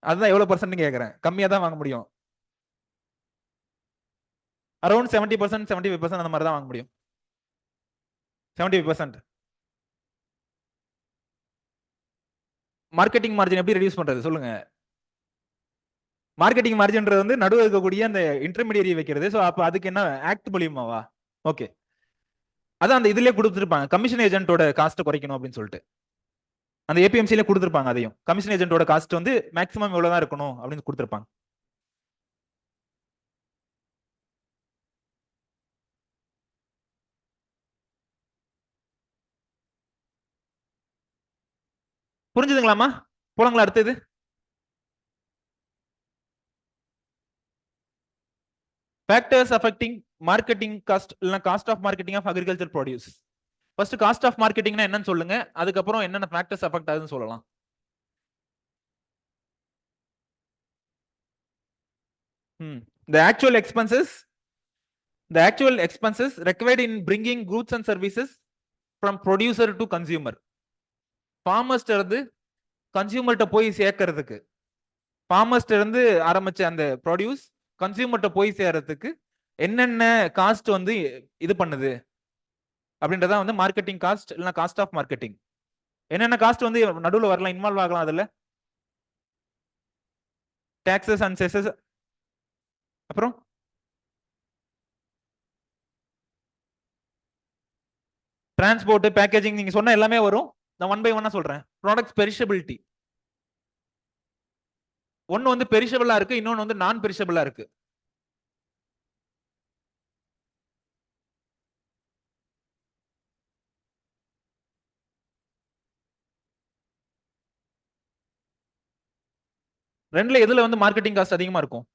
அதுதான் எவ்வளவு பர்சன்ட் கேக்குறேன். கம்மியா தான் வாங்க முடியும். அரௌண்ட் 70%, 75% அந்த மாதிரி தான் வாங்க முடியும். 75%. மார்க்கெட்டிங் மார்ஜின் எப்படி ரெடியூஸ் பண்றது சொல்லுங்க? மார்க்கெட்டிங் மார்ஜின்றது வந்து நடுவில் இருக்கக்கூடிய அந்த இன்டர்மீடியரி வைக்கிறது. சோ அப்ப அதுக்கு என்ன ஆக்ட் மூலியமாவா? ஓகே, அதான் அந்த இதுலயே கொடுத்துருப்பாங்க, கமிஷன் ஏஜென்ட்டோட காஸ்ட் குறைக்கணும் அப்படின்னு சொல்லிட்டு. அந்த ஏபிஎம்சில கொடுத்துருப்பாங்க. அதையும் கமிஷன் ஏஜென்ட்டோட காஸ்ட் வந்து மேக்ஸிமம் இவ்வளவுதான் இருக்கணும் அப்படின்னு கொடுத்துருப்பாங்க. புரிஞ்சுதுங்களாமா? போலாங்களா அடுத்தது? ஃபேக்டர்ஸ் அஃபெக்டிங் மார்க்கெட்டிங் காஸ்ட் இல்ல cost of marketing of agriculture produce. First cost of மார்க்கெட்டிங்னா என்னன்னு சொல்லுங்க, அதுக்கப்புறம் என்னென்ன ஃபேக்டர்ஸ் அஃபெக்ட் ஆகுதுன்னு சொல்லலாம். The actual expenses required in bringing goods and services from producer to consumer. ஃபார்மர்ஸ்ட இருந்து கன்சியூமர்ட்ட போய் சேர்க்கறதுக்கு, ஃபார்மர்ஸ்ட இருந்து ஆரம்பிச்ச அந்த ப்ரொடியூஸ் கன்சியூமர்ட்ட போய் சேர்றதுக்கு என்னென்ன காஸ்ட் வந்து இது பண்ணுது அப்படின்றத வந்து மார்க்கெட்டிங் காஸ்ட் இல்லைன்னா காஸ்ட் ஆஃப் மார்க்கெட்டிங். என்னென்ன காஸ்ட் வந்து நடுவில் வரலாம், இன்வால்வ் ஆகலாம்? அதுல டாக்ஸஸ் அண்ட் செஸஸ், அப்புறம் டிரான்ஸ்போர்ட், பேக்கேஜிங், நீங்க சொன்ன எல்லாமே வரும். நான் 1 by 1 சொல்றேன். ப்ராடக்ட்ஸ் பெரிஷபிலிட்டி, ஒன்னு வந்து பெரிஷபிளா இருக்கு, இன்னொன்னு வந்து நான் பெரிஷபிளா இருக்கு. ரெண்டுல எதுல வந்து மார்க்கெட்டிங் காஸ்ட் அதிகமா இருக்கும்?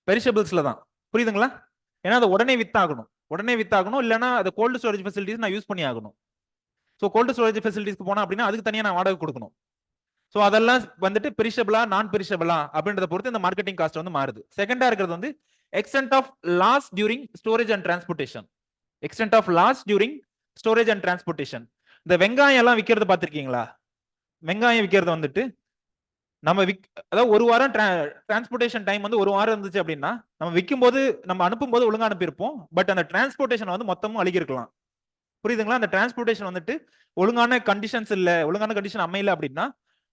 பெரிஷபிள்ஸ்ல தான். புரியுதுங்களா? ஏன்னா அதை உடனே வித்தாகணும், இல்லைன்னா அது கோல்டு ஸ்டோரேஜ் ஃபெசிலிட்டிஸ் நான் யூஸ் பண்ணி ஆகணும். ஸோ கோல்டு ஸ்டோரேஜ் ஃபெசிலிட்டிஸ்க்கு போனா அப்படின்னா அதுக்கு தனியாக நான் வாடகை கொடுக்கணும். ஸோ அதெல்லாம் வந்துட்டு பெரிஷபிளா நான் பெரிஷபிளா அப்படின்றத பொறுத்து இந்த மார்க்கெட்டிங் காஸ்ட் வந்து மாறுது. செகண்டா இருக்கிறது வந்து extent of loss during storage and transportation. Extent of loss during storage and transportation. இந்த வெங்காயம் எல்லாம் விற்கிறது பார்த்திருக்கீங்களா? வெங்காயம் விற்கிறது வந்துட்டு நம்ம அதாவது ஒரு வாரம் டிரான்ஸ்போர்ட்டேஷன் டைம் வந்து ஒரு வாரம் இருந்துச்சு அப்படின்னா நம்ம விற்கும் போது நம்ம அனுப்பும் போது ஒழுங்கா அனுப்பியிருப்போம். பட் அந்த டிரான்ஸ்போர்ட்டேஷன் வந்து மொத்தமும் அழுகிருக்கலாம். புரியுதுங்களா? அந்த டிரான்ஸ்போர்ட்டேஷன் வந்துட்டு ஒழுங்கான கண்டிஷன்ஸ் இல்ல, ஒழுங்கான கண்டிஷன் அமையல அப்படின்னா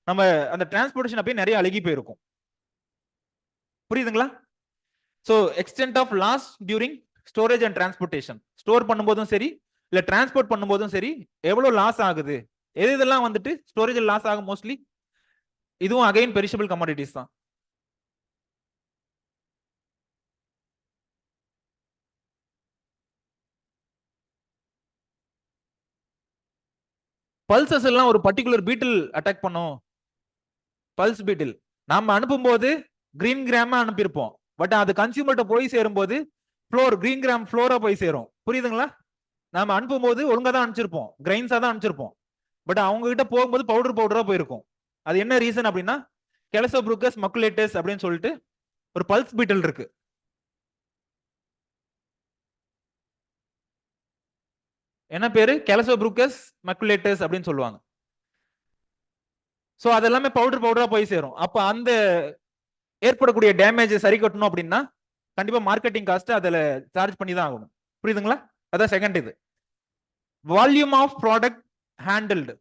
நம்ம அந்த டிரான்ஸ்போர்ட்டேஷன் அப்படியே நிறைய அழுகி போயிருக்கும். புரியுதுங்களா? So extent of loss during storage and transportation. Store பண்ணும்போதும் சரி இல்ல டிரான்ஸ்போர்ட் பண்ணும்போதும் சரி எவ்வளவு லாஸ் ஆகுது, எது இதெல்லாம் வந்துட்டு ஸ்டோரேஜ் லாஸ் ஆகும் மோஸ்ட்லி. இதுவும் அகைன் பெரிஷபிள் கமாடிட்டிஸ் தான். பல்சஸ் எல்லாம் ஒரு பர்டிகுலர் பீட்டில் அட்டாக் பண்ணும். பல்ஸ் பீட்டில் நாம அனுப்பும்போது கிரீன் கிராம் அனுப்பியிருப்போம், பட் அது கன்சியூமர்கிட்ட போய் சேரும்போது ஃப்ளோர் கிரீன் கிராம் ஃப்ளோரா போய் சேரும். புரியுதுங்களா? நாம அனுப்பும்போது ஒழுங்கா தான் அனுப்பிச்சிருப்போம், கிரைன்ஸா தான் அனுப்பிச்சிருப்போம், பட் அவங்க கிட்ட போகும்போது பவுடரா போயிருக்கும். அது என்ன ரீசன் அப்படின்னா கெலசோப்ரூக்கஸ் மக்குலேட்டஸ் அப்படின்னு சொல்லிட்டு ஒரு பல்ஸ் பீட்டில் இருக்கு. என்ன பேரு? கெலசோப்ரூக்கஸ் மக்குலேட்டஸ் அப்படின்னு சொல்லுவாங்க. சோ அதெல்லாமே பவுடரா போய் சேரும். அப்ப அந்த ஏற்படக்கூடிய டேமேஜ் சரி கட்டணும் அப்படின்னா கண்டிப்பா மார்க்கெட்டிங் காஸ்ட் அதுல சார்ஜ் பண்ணி தான் ஆகணும். புரியுதுங்களா? அதான் செகண்ட். இது வால்யூம் ஆஃப் ப்ராடக்ட் ஹேண்டில்டு.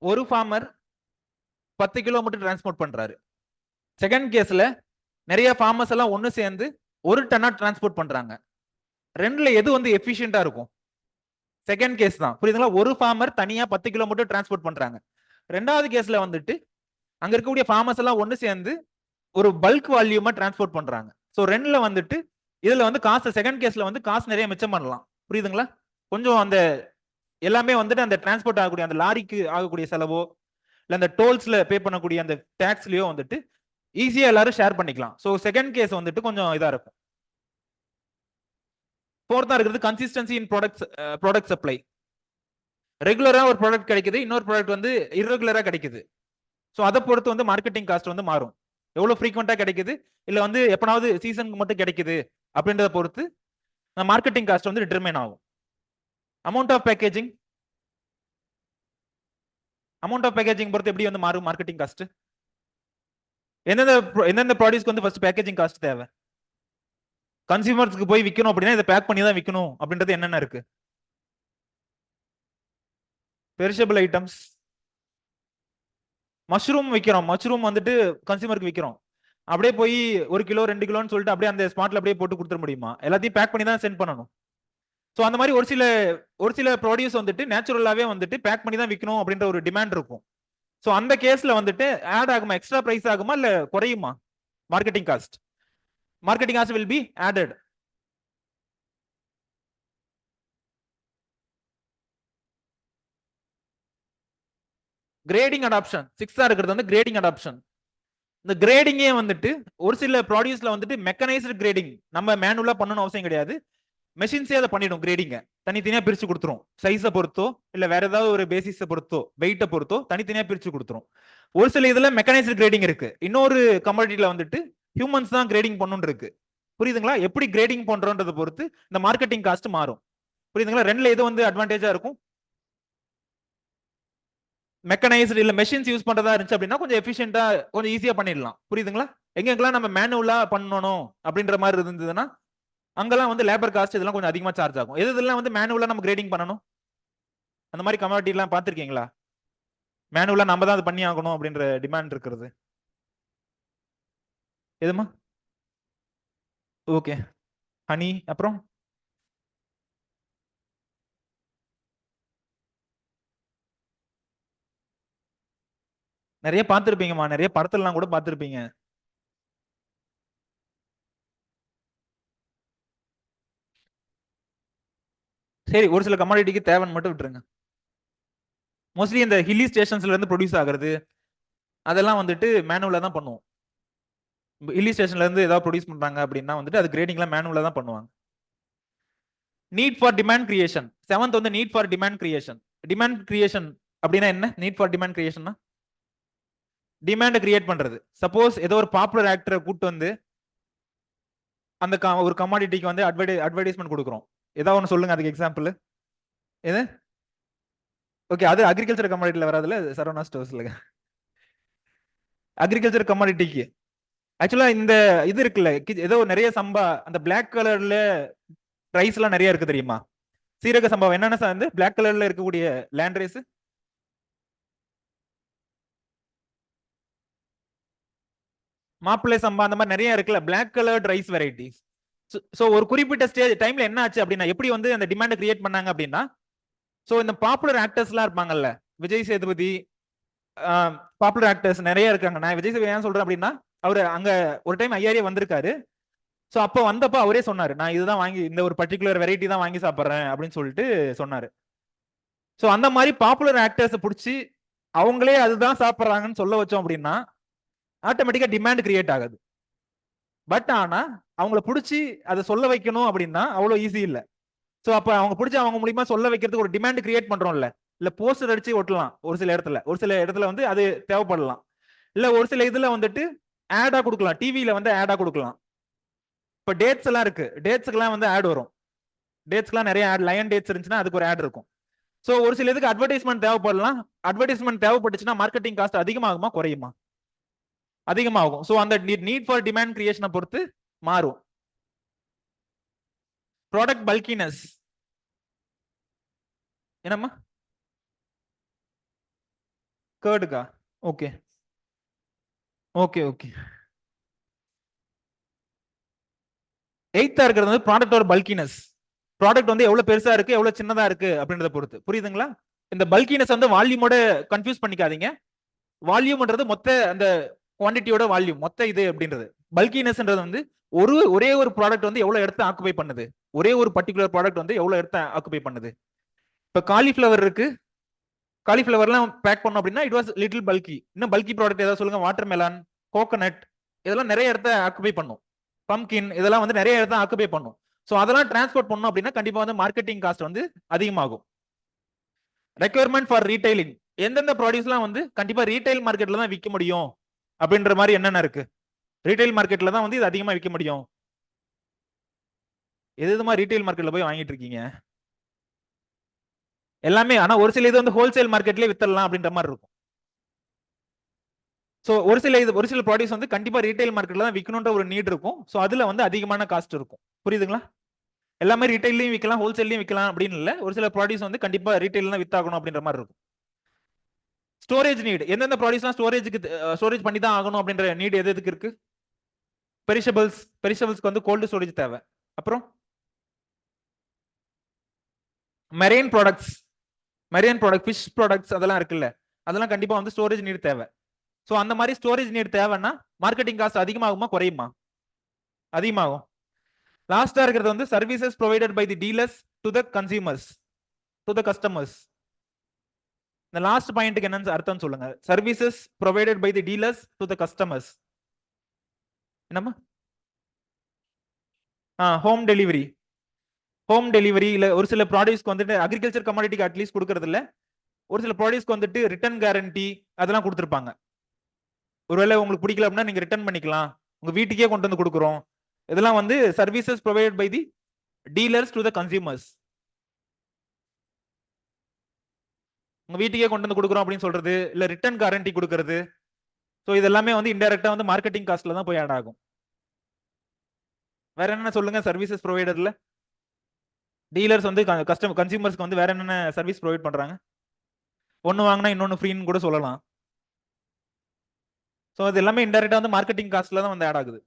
ஒரு ஃபார்மர் 10 கிலோ மட்டும் டிரான்ஸ்போர்ட் பண்றாரு. செகண்ட் கேஸ்ல நிறைய ஃபார்மர்ஸ் எல்லாம் ஒன்னு சேர்ந்து ஒரு டன்னா டிரான்ஸ்போர்ட் பண்றாங்க. ரெண்டுல எது வந்து எஃபிஷியன்டா இருக்கும்? செகண்ட் கேஸ் தான். புரியுதுங்களா? ஒரு ஃபார்மர் தனியா 10 கிலோ மட்டும் டிரான்ஸ்போர்ட் பண்றாங்க. ரெண்டாவது கேஸ்ல வந்துட்டு அங்க இருக்கக்கூடிய ஃபார்மர்ஸ் எல்லாம் ஒன்னு சேர்ந்து ஒரு பல்க் வால்யூமா டிரான்ஸ்போர்ட் பண்றாங்க. சோ ரெண்டுல வந்துட்டு இதுல வந்து காசு செகண்ட் கேஸ்ல வந்து காசு நிறைய மிச்சம் பண்ணலாம். புரியுதுங்களா? கொஞ்சம் அந்த எல்லாமே வந்துட்டு அந்த டிரான்ஸ்போர்ட் ஆகக்கூடிய அந்த லாரிக்கு ஆகக்கூடிய செலவோ இல்ல அந்த டோல்ஸ்ல பே பண்ணக்கூடிய அந்த டாக்ஸ்லயோ வந்துட்டு ஈஸியா எல்லாரும் ஷேர் பண்ணிக்கலாம். சோ செகண்ட் கேஸ் வந்துட்டு கொஞ்சம் இதா இருக்கும். ஃபோர்த்தா இருக்கிறது கன்சிஸ்டன்சி இன் ப்ராடக்ட் சப்ளை. ரெகுலரா ஒரு ப்ராடக்ட் கிடைக்குது, இன்னொரு ப்ராடக்ட் வந்து இர்ரெகுலரா கிடைக்குது. சோ அதை பொறுத்து வந்து மார்க்கெட்டிங் காஸ்ட் வந்து மாறும். எவ்வளவு ஃப்ரீக்வெண்டா கிடைக்குது இல்ல வந்து எப்பனாவது சீசனுக்கு மட்டும் கிடைக்குது அப்படின்றத பொறுத்து மார்க்கெட்டிங் காஸ்ட் வந்து டிட்டர்மைன் ஆகும். அமௌண்ட் ஆஃப் பேக்கேஜிங் பொறுத்து எப்படி வந்து மாறும் மார்க்கெட்டிங் காஸ்ட்? எந்தெந்த ப்ராடக்ட்ஸ்க்கு வந்து ஃபர்ஸ்ட் பேக்கேஜிங் காஸ்ட் தேவை? கன்சியூமர்ஸ்க்கு போய் விற்கணும் அப்படின்னா இதை பேக் பண்ணி தான் விற்கணும் அப்படின்றது என்னென்ன இருக்கு? Perishable items. மஷ்ரூம் விற்கிறோம், மஷ்ரூம் வந்துட்டு கன்சியூமருக்கு விற்கிறோம். அப்படியே போய் 1 கிலோ 2 கிலோன்னு சொல்லிட்டு அப்படியே அந்த ஸ்பாட்ல அப்படியே போட்டு கொடுத்துட முடியுமா? எல்லாத்தையும் பேக் பண்ணி தான் சென்ட் பண்ணணும். ஸோ அந்த மாதிரி ஒரு சில ப்ராடியூஸ் வந்துட்டு நேச்சுரலாவே வந்துட்டு பேக் பண்ணி தான் விற்கணும் அப்படின்ற ஒரு டிமாண்ட் இருக்கும். ஸோ அந்த கேஸ்ல வந்துட்டு ஆட் ஆகுமா, எக்ஸ்ட்ரா பிரைஸ் ஆகுமா இல்ல குறையுமா marketing cost? Marketing cost will be added. Grading adoption. சிக்ஸ்தா இருக்கிறது வந்து கிரேடிங் அடாப்ஷன். இந்த கிரேடிங்கே வந்துட்டு ஒரு சில ப்ராடியூஸ்ல வந்துட்டு மெக்கனைஸ்டு கிரேடிங் நம்ம மேனுவலா பண்ணணும் அவசியம் கிடையாது. மெஷின்ஸே அதை பண்ணிடும். கிரேடிங்க தனித்தனியா பிரிச்சு கொடுத்துரும். சைஸை பொறுத்தோ இல்ல வேற ஏதாவது ஒரு பேசிஸை பொறுத்தோ வெயிட்டை பொறுத்தோ தனித்தனியா பிரிச்சு கொடுத்துரும். ஒரு சில இதுல மெக்கனைஸ்டு கிரேடிங் இருக்கு. இன்னொரு கமாடிட்டில வந்துட்டு ஹியூமன்ஸ் தான் கிரேடிங் பண்ணணும் இருக்கு. புரியுதுங்களா? எப்படி கிரேடிங் பண்றோன்றதை பொறுத்து இந்த மார்க்கெட்டிங் காஸ்ட் மாறும். புரியுதுங்களா? ரெண்டுல எது வந்து அட்வான்டேஜா இருக்கும்? மெக்கனைஸ்டு இல்ல மெஷின்ஸ் யூஸ் பண்றதா இருந்துச்சு அப்படின்னா கொஞ்சம் எஃபிஷியன்ட்டா கொஞ்சம் ஈஸியா பண்ணிடலாம். புரியுதுங்களா? எங்கெங்கெல்லாம் நம்ம மேனுவலா பண்ணணும் அப்படின்ற மாதிரி இருந்ததுன்னா அங்கெல்லாம் வந்து லேபர் காஸ்ட் இதெல்லாம் கொஞ்சம் அதிகமா சார்ஜ் ஆகும். இதெல்லாம் வந்து மேனுவலா நம்ம கிரேடிங் பண்ணணும். அந்த மாதிரி கமாடிட்டி எல்லாம் பார்த்திருக்கீங்களா? மேனுவலா நம்ம தான் அது பண்ணி ஆகணும் அப்படின்ற டிமாண்ட் இருக்கிறது. எதுமா? ஓகே. ஹனி அப்புறம் நிறைய பார்த்திருப்பீங்கம்மா, நிறைய படத்தெல்லாம் கூட பார்த்திருப்பீங்க. சரி, ஒரு சில கமாடிட்டிக்கு தேவைன்னு மட்டும் விட்டுருங்க. மோஸ்ட்லி இந்த ஹில்லி ஸ்டேஷன்ஸ்ல இருந்து ப்ரொடியூஸ் ஆகுறது அதெல்லாம் வந்துட்டு மேனுவலா தான் பண்ணுவோம். ஹில்லி ஸ்டேஷன்ல இருந்து ஏதாவது ப்ரொடியூஸ் பண்றாங்க அப்படின்னா வந்துட்டு அது கிரேடிங்லாம் மேனுவலா தான் பண்ணுவாங்க. Need for demand creation. Seventh வந்து need for demand creation. Demand creation அப்படின்னா என்ன? நீட் ஃபார் டிமாண்ட் கிரியேஷன்னா டிமாண்ட் கிரியேட் பண்றது. சப்போஸ் ஏதோ ஒரு பாப்புலர் ஆக்டரை கூட்டு வந்து அந்த ஒரு கமாடிட்டிக்கு வந்து அட்வர்டைஸ்மெண்ட் கொடுக்குறோம். ஏதாவது ஒன்று சொல்லுங்க அதுக்கு எக்ஸாம்பிள். எது? ஓகே, அது அக்ரிகல்ச்சர் கமாடிட்டில வராதுல, சரவணா ஸ்டோர்ஸ்ல. அக்ரிகல்ச்சர் கமாடிட்டிக்கு. ஆக்சுவலா இந்த இது இருக்குல்ல, ஏதோ நிறைய சம்பா அந்த பிளாக் கலர்ல ரைஸ் எல்லாம் நிறைய இருக்கு தெரியுமா? சீரக சம்பா என்னென்ன வந்து பிளாக் கலர்ல இருக்கக்கூடிய லேண்ட் ரைஸ், மாப்பிள்ளை சம்பா, அந்த மாதிரி நிறைய இருக்குல்ல black coloured rice varieties. So ஒரு குறிப்பிட்ட ஸ்டேஜ் டைம்ல என்ன ஆச்சு அப்படின்னா, எப்படி வந்து அந்த டிமாண்ட் கிரியேட் பண்ணாங்க அப்படின்னா, சோ இந்த பாப்புலர் ஆக்டர்ஸ் எல்லாம் இருப்பாங்கல்ல, விஜய் சேதுபதி, பாப்புலர் ஆக்டர்ஸ் நிறைய இருக்காங்க. நான் விஜய் சேதுபதி ஏன் சொல்றேன் அப்படின்னா, அவரு அங்க ஒரு டைம் ஐஆர்ஏ வந்திருக்காரு. சோ அப்போ வந்தப்ப அவரே சொன்னாரு, நான் இதுதான் வாங்கி இந்த ஒரு பர்டிகுலர் வெரைட்டி தான் வாங்கி சாப்பிடுறேன் அப்படின்னு சொல்லிட்டு சொன்னாரு. சோ அந்த மாதிரி பாப்புலர் ஆக்டர்ஸ் பிடிச்சி அவங்களே அதுதான் சாப்பிடுறாங்கன்னு சொல்ல வச்சோம் அப்படின்னா ஆட்டோமேட்டிக்கா டிமாண்ட் கிரியேட் ஆகுது. பட் ஆனா அவங்கள பிடிச்சி அதை சொல்ல வைக்கணும் அப்படின்னா அவ்வளவு ஈஸி இல்ல. சோ அப்ப அவங்க பிடிச்சி அவங்க மூலியமா சொல்ல வைக்கிறதுக்கு ஒரு டிமாண்ட் கிரியேட் பண்றோம்ல, இல்ல போஸ்டர் அடிச்சு ஒட்டலாம் ஒரு சில இடத்துல, ஒரு சில இடத்துல வந்து அது தேவைப்படலாம். இல்ல ஒரு சில இதுல வந்துட்டு ஆடா கொடுக்கலாம், டிவில வந்து ஆடா கொடுக்கலாம். இப்ப டேட்ஸ் எல்லாம் இருக்கு, டேட்ஸ்க்குலாம் வந்து ஆட் வரும், டேட்ஸ்க்குலாம் நிறைய ஆட், லயன் டேட்ஸ் இருந்துச்சுன்னா அதுக்கு ஒரு ஆட் இருக்கும். சோ ஒரு சில இதுக்கு அட்வர்டைஸ்மெண்ட் தேவைப்படலாம். அட்வர்டைஸ்மெண்ட் தேவைப்பட்டுச்சுன்னா மார்க்கெட்டிங் காஸ்ட் அதிகமாகுமா குறையுமா? அதிகமாகும். சோ அந்த நீட் ஃபார் டிமாண்ட் கிரியேஷனை பொறுத்து மாறும். ப்ராடக்ட் பல்கினஸ் என்னம்மா? கேர்டுக்கா? Okay okay okay. எய்த்தா இருக்கிறது வந்து ப்ராடக்டோட பல்கினஸ். ப்ராடக்ட் வந்து எவ்வளவு பெருசா இருக்கு எவ்வளவு சின்னதா இருக்கு அப்படின்றத பொறுத்து. புரியுதுங்களா? இந்த பல்கினஸ் வந்து வால்யூமோட கன்ஃபியூஸ் பண்ணிக்காதீங்க. வால்யூம்ன்றது மொத்த அந்த குவான்டிட்டியோட வால்யூம், மொத்த இது அப்படின்றது. பல்கினஸ்ன்றது வந்து ஒரே ஒரு ப்ராடக்ட் வந்து எவ்வளவு இடத்த ஆக்குபை பண்ணுது, ஒரே ஒரு பர்டிகுலர் ப்ராடக்ட் வந்து எவ்வளவு இடத்த ஆக்குபை பண்ணுது. இப்ப காலிஃபிளவர் இருக்கு, காலிஃபிளவர்லாம் பேக் பண்ணோம் அப்படின்னா இட் வாஸ் லிட்டில் பல்கி. இன்னும் பல்கி ப்ராடக்ட் ஏதாவது சொல்லுங்க. வாட்டர் மெலான், கோகனட், இதெல்லாம் நிறைய இடத்த ஆக்குபை பண்ணும். பம்கின் இதெல்லாம் வந்து நிறைய இடத்த ஆக்குபை பண்ணும். ஸோ அதெல்லாம் டிரான்ஸ்போர்ட் பண்ணணும் அப்படின்னா கண்டிப்பா வந்து மார்க்கெட்டிங் காஸ்ட் வந்து அதிகமாகும். ரெக்யர்மெண்ட் ஃபார் ரீட்டைலிங், எந்தெந்த ப்ராடக்ட்ஸ்லாம் வந்து கண்டிப்பா ரீட்டைல் மார்க்கெட்ல தான் விற்க முடியும் அப்படின்ற மாதிரி என்னென்ன இருக்கு? ரீட்டைல் மார்க்கெட்ல தான் வந்து இது அதிகமா விற்க முடியும். எதுமா ரீட்டைல் மார்க்கெட்ல போய் வாங்கிட்டு இருக்கீங்க எல்லாமே. ஆனா ஒரு சில இது வந்து ஹோல்சேல் மார்க்கெட்லயே வித்தரலாம் அப்படின்ற மாதிரி இருக்கும். சோ ஒரு சில ப்ராடக்ட்ஸ் வந்து கண்டிப்பா ரீட்டைல் மார்க்கெட்ல தான் விற்கணும்ன்ற ஒரு நீட் இருக்கும். சோ அதுல வந்து அதிகமான காஸ்ட் இருக்கும். புரியுதுங்களா? எல்லாமே ரீட்டைல்லயும் விற்கலாம், ஹோல்சேல்லயும் விற்கலாம் அப்படின்னு இல்ல. ஒரு சில ப்ராடக்ட்ஸ் வந்து கண்டிப்பா ரீட்டைல் தான் வித்தாகணும் அப்படின்ற மாதிரி இருக்கும். ஸ்டோரேஜ் நீட், எந்தெந்த ப்ராடக்ட்ஸ்லாம் ஸ்டோரேஜ் பண்ணி தான் ஆகணும் அப்படின்ற நீட் எதுக்கு இருக்கு? பெரிஷபிள்ஸ்க்கு வந்து கோல்டு ஸ்டோரேஜ் தேவை. அப்புறம் மெரைன் ப்ராடக்ட்ஸ், ஃபிஷ் ப்ராடக்ட்ஸ் அதெல்லாம் இருக்குல்ல, அதெல்லாம் கண்டிப்பா வந்து ஸ்டோரேஜ் நீட் தேவை. சோ அந்த மாதிரி ஸ்டோரேஜ் நீட் தேவைன்னா மார்க்கெட்டிங் காஸ்ட் அதிகமாகுமா குறையுமா? அதிகமாகும். லாஸ்டா இருக்கிறது வந்து services provided by the dealers to the consumers, to the customers. இந்த லாஸ்ட் பாயிண்ட்க்கு என்னன்னு அர்த்தம் சொல்லுங்க. Services provided by the dealers to the customers. என்னமா? Home delivery. ஹோம் டெலிவரி இல்ல ஒரு சில ப்ராடக்ட்ஸ்க்கு வந்துட்டு அக்ரிகல்ச்சர் கமாடிட்டிக்கு அட்லீஸ்ட் கொடுக்கறது இல்ல, ஒரு சில ப்ராடக்ட்ஸ்க்கு வந்துட்டு ரிட்டர்ன் கேரண்டி அதெல்லாம் கொடுத்துருப்பாங்க. ஒருவேளை உங்களுக்கு பிடிக்கல அப்படின்னா நீங்க ரிட்டர்ன் பண்ணிக்கலாம், உங்க வீட்டுக்கே கொண்டு வந்து கொடுக்குறோம். இதெல்லாம் வந்து services provided by the dealers to the consumers. உங்க வீட்டுக்கே கொண்டு வந்து கொடுக்குறோம் அப்படின்னு சொல்றது, இல்ல ரிட்டர்ன் கேரண்டி கொடுக்கறது. ஸோ இதெல்லாமே வந்து இன்டைரக்டா வந்து மார்க்கெட்டிங் காஸ்ட்ல தான் போய் ஆட் ஆகும். வேற என்ன சொல்லுங்க? சர்வீசஸ் ப்ரொவைடர்ல டீலர்ஸ் வந்து கன்சியூமர்ஸ்க்கு வந்து வேற என்னென்ன சர்வீஸ் ப்ரொவைட் பண்றாங்க? ஒன்னு வாங்கினா இன்னொன்னு ஃப்ரீன்னு கூட சொல்லலாம். ஸோ அது எல்லாமே இன்டைரக்டா வந்து மார்க்கெட்டிங் காஸ்ட்ல தான் வந்து ஆட் ஆகுது.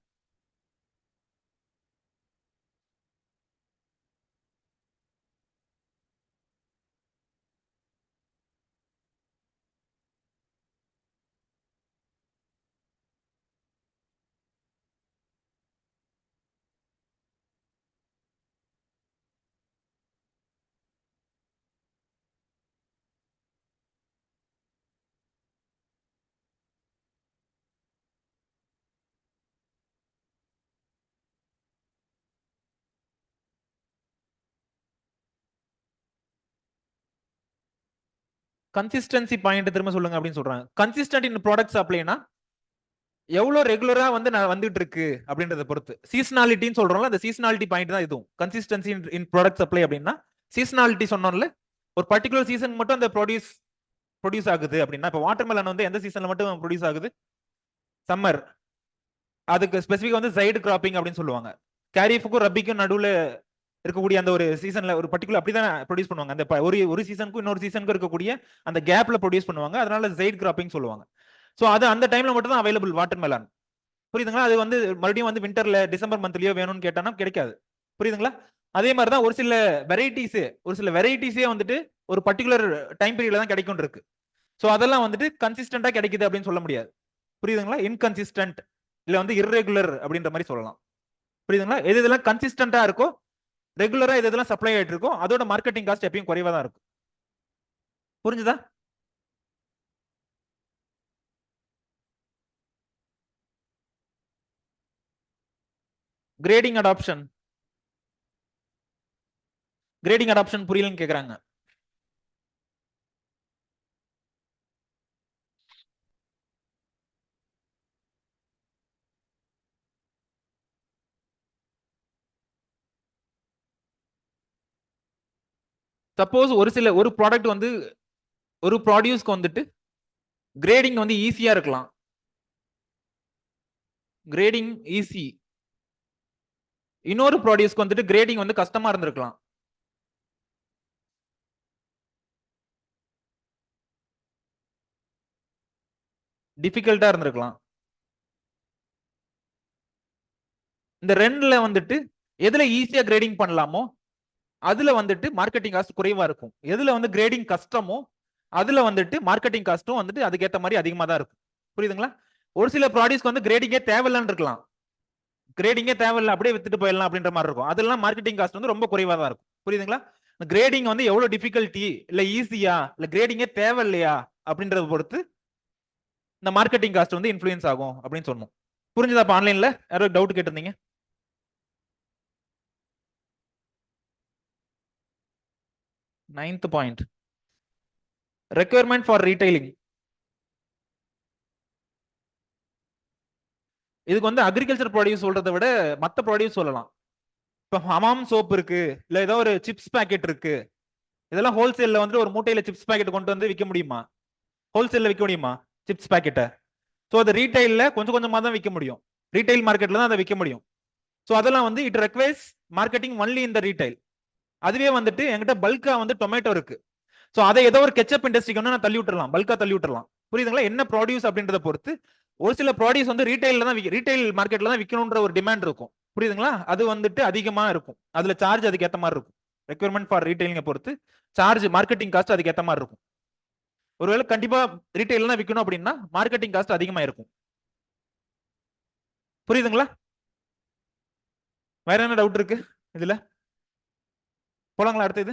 கன்சிஸ்டன்சி பாயிண்ட் திரும்ப சொல்லுங்க அப்படின்னு சொல்றாங்க. கன்சிஸ்டன்ட் இன் ப்ராடக்ட் சப்ளைனா எவ்வளவு ரெகுலரா வந்து நான் வந்துட்டு இருக்கு அப்படின்றத பொறுத்து. சீசனாலிட்டின்னு சொல்றோம்ல, அந்த சீசனாலிட்டி பாயிண்ட் தான் இதுவும். கன்சிஸ்டன்சி இன் ப்ராடக்ட் சப்ளை அப்படின்னா சீசனாலிட்டி சொன்னோம்ல, ஒரு பர்டிகுலர் சீசன் மட்டும் அந்த ப்ரொடியூஸ் ஆகுது அப்படின்னா, இப்போ வாட்டர் மெலன் வந்து எந்த சீசன்ல மட்டும் ப்ரொடியூஸ் ஆகுது? சம்மர். அதுக்கு ஸ்பெசிஃபிக் வந்து சைடு கிராப்பிங் அப்படின்னு சொல்லுவாங்க. கேரிஃபுக்கும் ரப்பிக்கும் நடுவுல இருக்கக்கூடிய அந்த ஒரு சீசன்ல ஒரு பர்டிகுலர் அப்படிதான் ப்ரொடியூஸ் பண்ணுவாங்க. அந்த ஒரு சீசனுக்கும் இன்னொரு சீசனுக்கும் இருக்கக்கூடிய அந்த கேப்ல ப்ரொடியூஸ் பண்ணுவாங்க. அதனால சைடு கிராப்பிங் சொல்லுவாங்க. ஸோ அது அந்த டைம்ல மட்டும் தான் அவைலபிள் வாட்டர் மெலான். புரியுதுங்களா? அது வந்து மறுபடியும் வந்து விண்டர்ல டிசம்பர் மந்த்லயோ வேணும்னு கேட்டானா கிடைக்காது. புரியுதுங்களா? அதே மாதிரி தான் ஒரு சில வெரைட்டிஸே வந்துட்டு ஒரு பர்டிகுலர் டைம் பீரியட்ல தான் கிடைக்கும் இருக்கு. ஸோ அதெல்லாம் வந்துட்டு கன்சிஸ்டன்டா கிடைக்குது அப்படின்னு சொல்ல முடியாது. புரியுதுங்களா? இன்கன்சிஸ்டன்ட் இல்ல வந்து இர்ரெகுலர் அப்படின்ற மாதிரி சொல்லலாம். புரியுதுங்களா? எது இதெல்லாம் கன்சிஸ்டன்டா இருக்கோ, ரெகுலரா எது இதெல்லாம் சப்ளை ஆயிட்டு இருக்கோ, அதோட மார்க்கெட்டிங் காஸ்ட் எப்பயும் குறைவா தான் இருக்கும். புரிஞ்சுதா? கிரேடிங் அடாப்ஷன் புரியலன்னு கேக்குறாங்க. சப்போஸ் ஒரு ப்ராடக்ட் வந்து ஒரு ப்ராடியூஸ்க்கு வந்துட்டு கிரேடிங் வந்து ஈஸியா இருக்கலாம். Grading easy. இன்னொரு ப்ராடியூஸ்க்கு வந்துட்டு கிரேடிங் வந்து கஷ்டமா இருந்திருக்கலாம். டிஃபிகல்ட்டா இருந்திருக்கலாம். இந்த ரெண்டுல வந்துட்டு எதுல ஈஸியா கிரேடிங் பண்ணலாமோ அதுல வந்துட்டு மார்க்கெட்டிங் காஸ்ட் குறைவா இருக்கும். எதுல வந்து கிரேடிங் கஷ்டமோ அதுல வந்துட்டு மார்க்கெட்டிங் காஸ்ட்டும் வந்துட்டு அதுக்கேற்ற மாதிரி அதிகமா தான் இருக்கும். புரியுதுங்களா? ஒரு சில ப்ராடக்ட்ஸ்க்கு வந்து கிரேடிங்கே தேவையில்லைன்னு இருக்கலாம். கிரேடிங்கே தேவையில்லை அப்படியே வித்துட்டு போயிடலாம் அப்படின்ற மாதிரி இருக்கும். அதெல்லாம் மார்க்கெட்டிங் காஸ்ட் வந்து ரொம்ப குறைவா தான் இருக்கும். புரியுதுங்களா? கிரேடிங் வந்து எவ்வளவு டிஃபிகல்ட்டி இல்ல ஈஸியா இல்ல கிரேடிங்கே தேவையில்லையா அப்படின்றத பொறுத்து இந்த மார்க்கெட்டிங் காஸ்ட் வந்து இன்ஃப்ளூயன்ஸ் ஆகும் அப்படின்னு சொன்னோம். புரிஞ்சுதா? அப்ப ஆன்லைன்ல யாரோ டவுட் கேட்டிருந்தீங்க? 9th point requirement for retailing. இதுக்கு வந்து அக்ரிகல்ச்சர் ப்ராடியூஸ் சொல்றதை விட மத்த ப்ராடியூஸ் சொல்லலாம். இப்ப ஹமாம் சோப் இருக்கு, இல்ல ஏதோ ஒரு சிப்ஸ் பாக்கெட் இருக்கு. இதெல்லாம் ஹோல்சேல்ல வந்து ஒரு மூட்டையில சிப்ஸ் பாக்கெட் கொண்டு வந்து விற்க முடியுமா? ஹோல்சேல்ல விற்க முடியுமா சிப்ஸ் பாக்கெட்டை? ஸோ அது ரீட்டைல்ல கொஞ்சம் கொஞ்சமா தான் விற்க முடியும். ரீட்டைல் மார்க்கெட்ல தான் அதை விற்க முடியும். ஸோ அதெல்லாம் வந்து இட் ரெக்வைர்ஸ் மார்க்கெட்டிங் ஒன்லி இந்த ரீட்டைல். அதுவே வந்துட்டு என்கிட்ட பல்கா வந்து டொமேட்டோ இருக்கு. ஸோ அதை ஏதோ ஒரு கெச்சப் இண்டஸ்ட்ரிக்கு வந்து நான் தள்ளி விட்டுறலாம், பல்கா தள்ளி விட்டுறலாம். புரியுதுங்களா? என்ன ப்ராடியூஸ் அப்படின்றத பொறுத்து ஒரு சில ப்ராடியூஸ் வந்து ரீட்டைல் மார்க்கெட்ல தான் விற்கணுன்ற ஒரு டிமாண்ட் இருக்கும். புரியுதுங்களா? அது வந்துட்டு அதிகமா இருக்கும். அதுல சார்ஜ் அதுக்கு ஏத்த மாதிரி இருக்கும். ரெக்யர்மெண்ட் ஃபார் ரீட்டைலிங்க பொறுத்து சார்ஜ் மார்க்கெட்டிங் காஸ்ட் அதுக்கு ஏத்த மாதிரி இருக்கும். ஒருவேளை கண்டிப்பா ரீட்டைல் தான் விற்கணும் அப்படின்னா மார்க்கெட்டிங் காஸ்ட் அதிகமா இருக்கும். புரியுதுங்களா? வேற என்ன டவுட் இருக்கு இதுல? போலாங்களா அடுத்தது?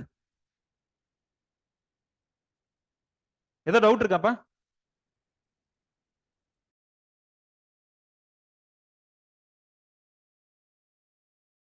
ஏதோ டவுட் இருக்காப்பா?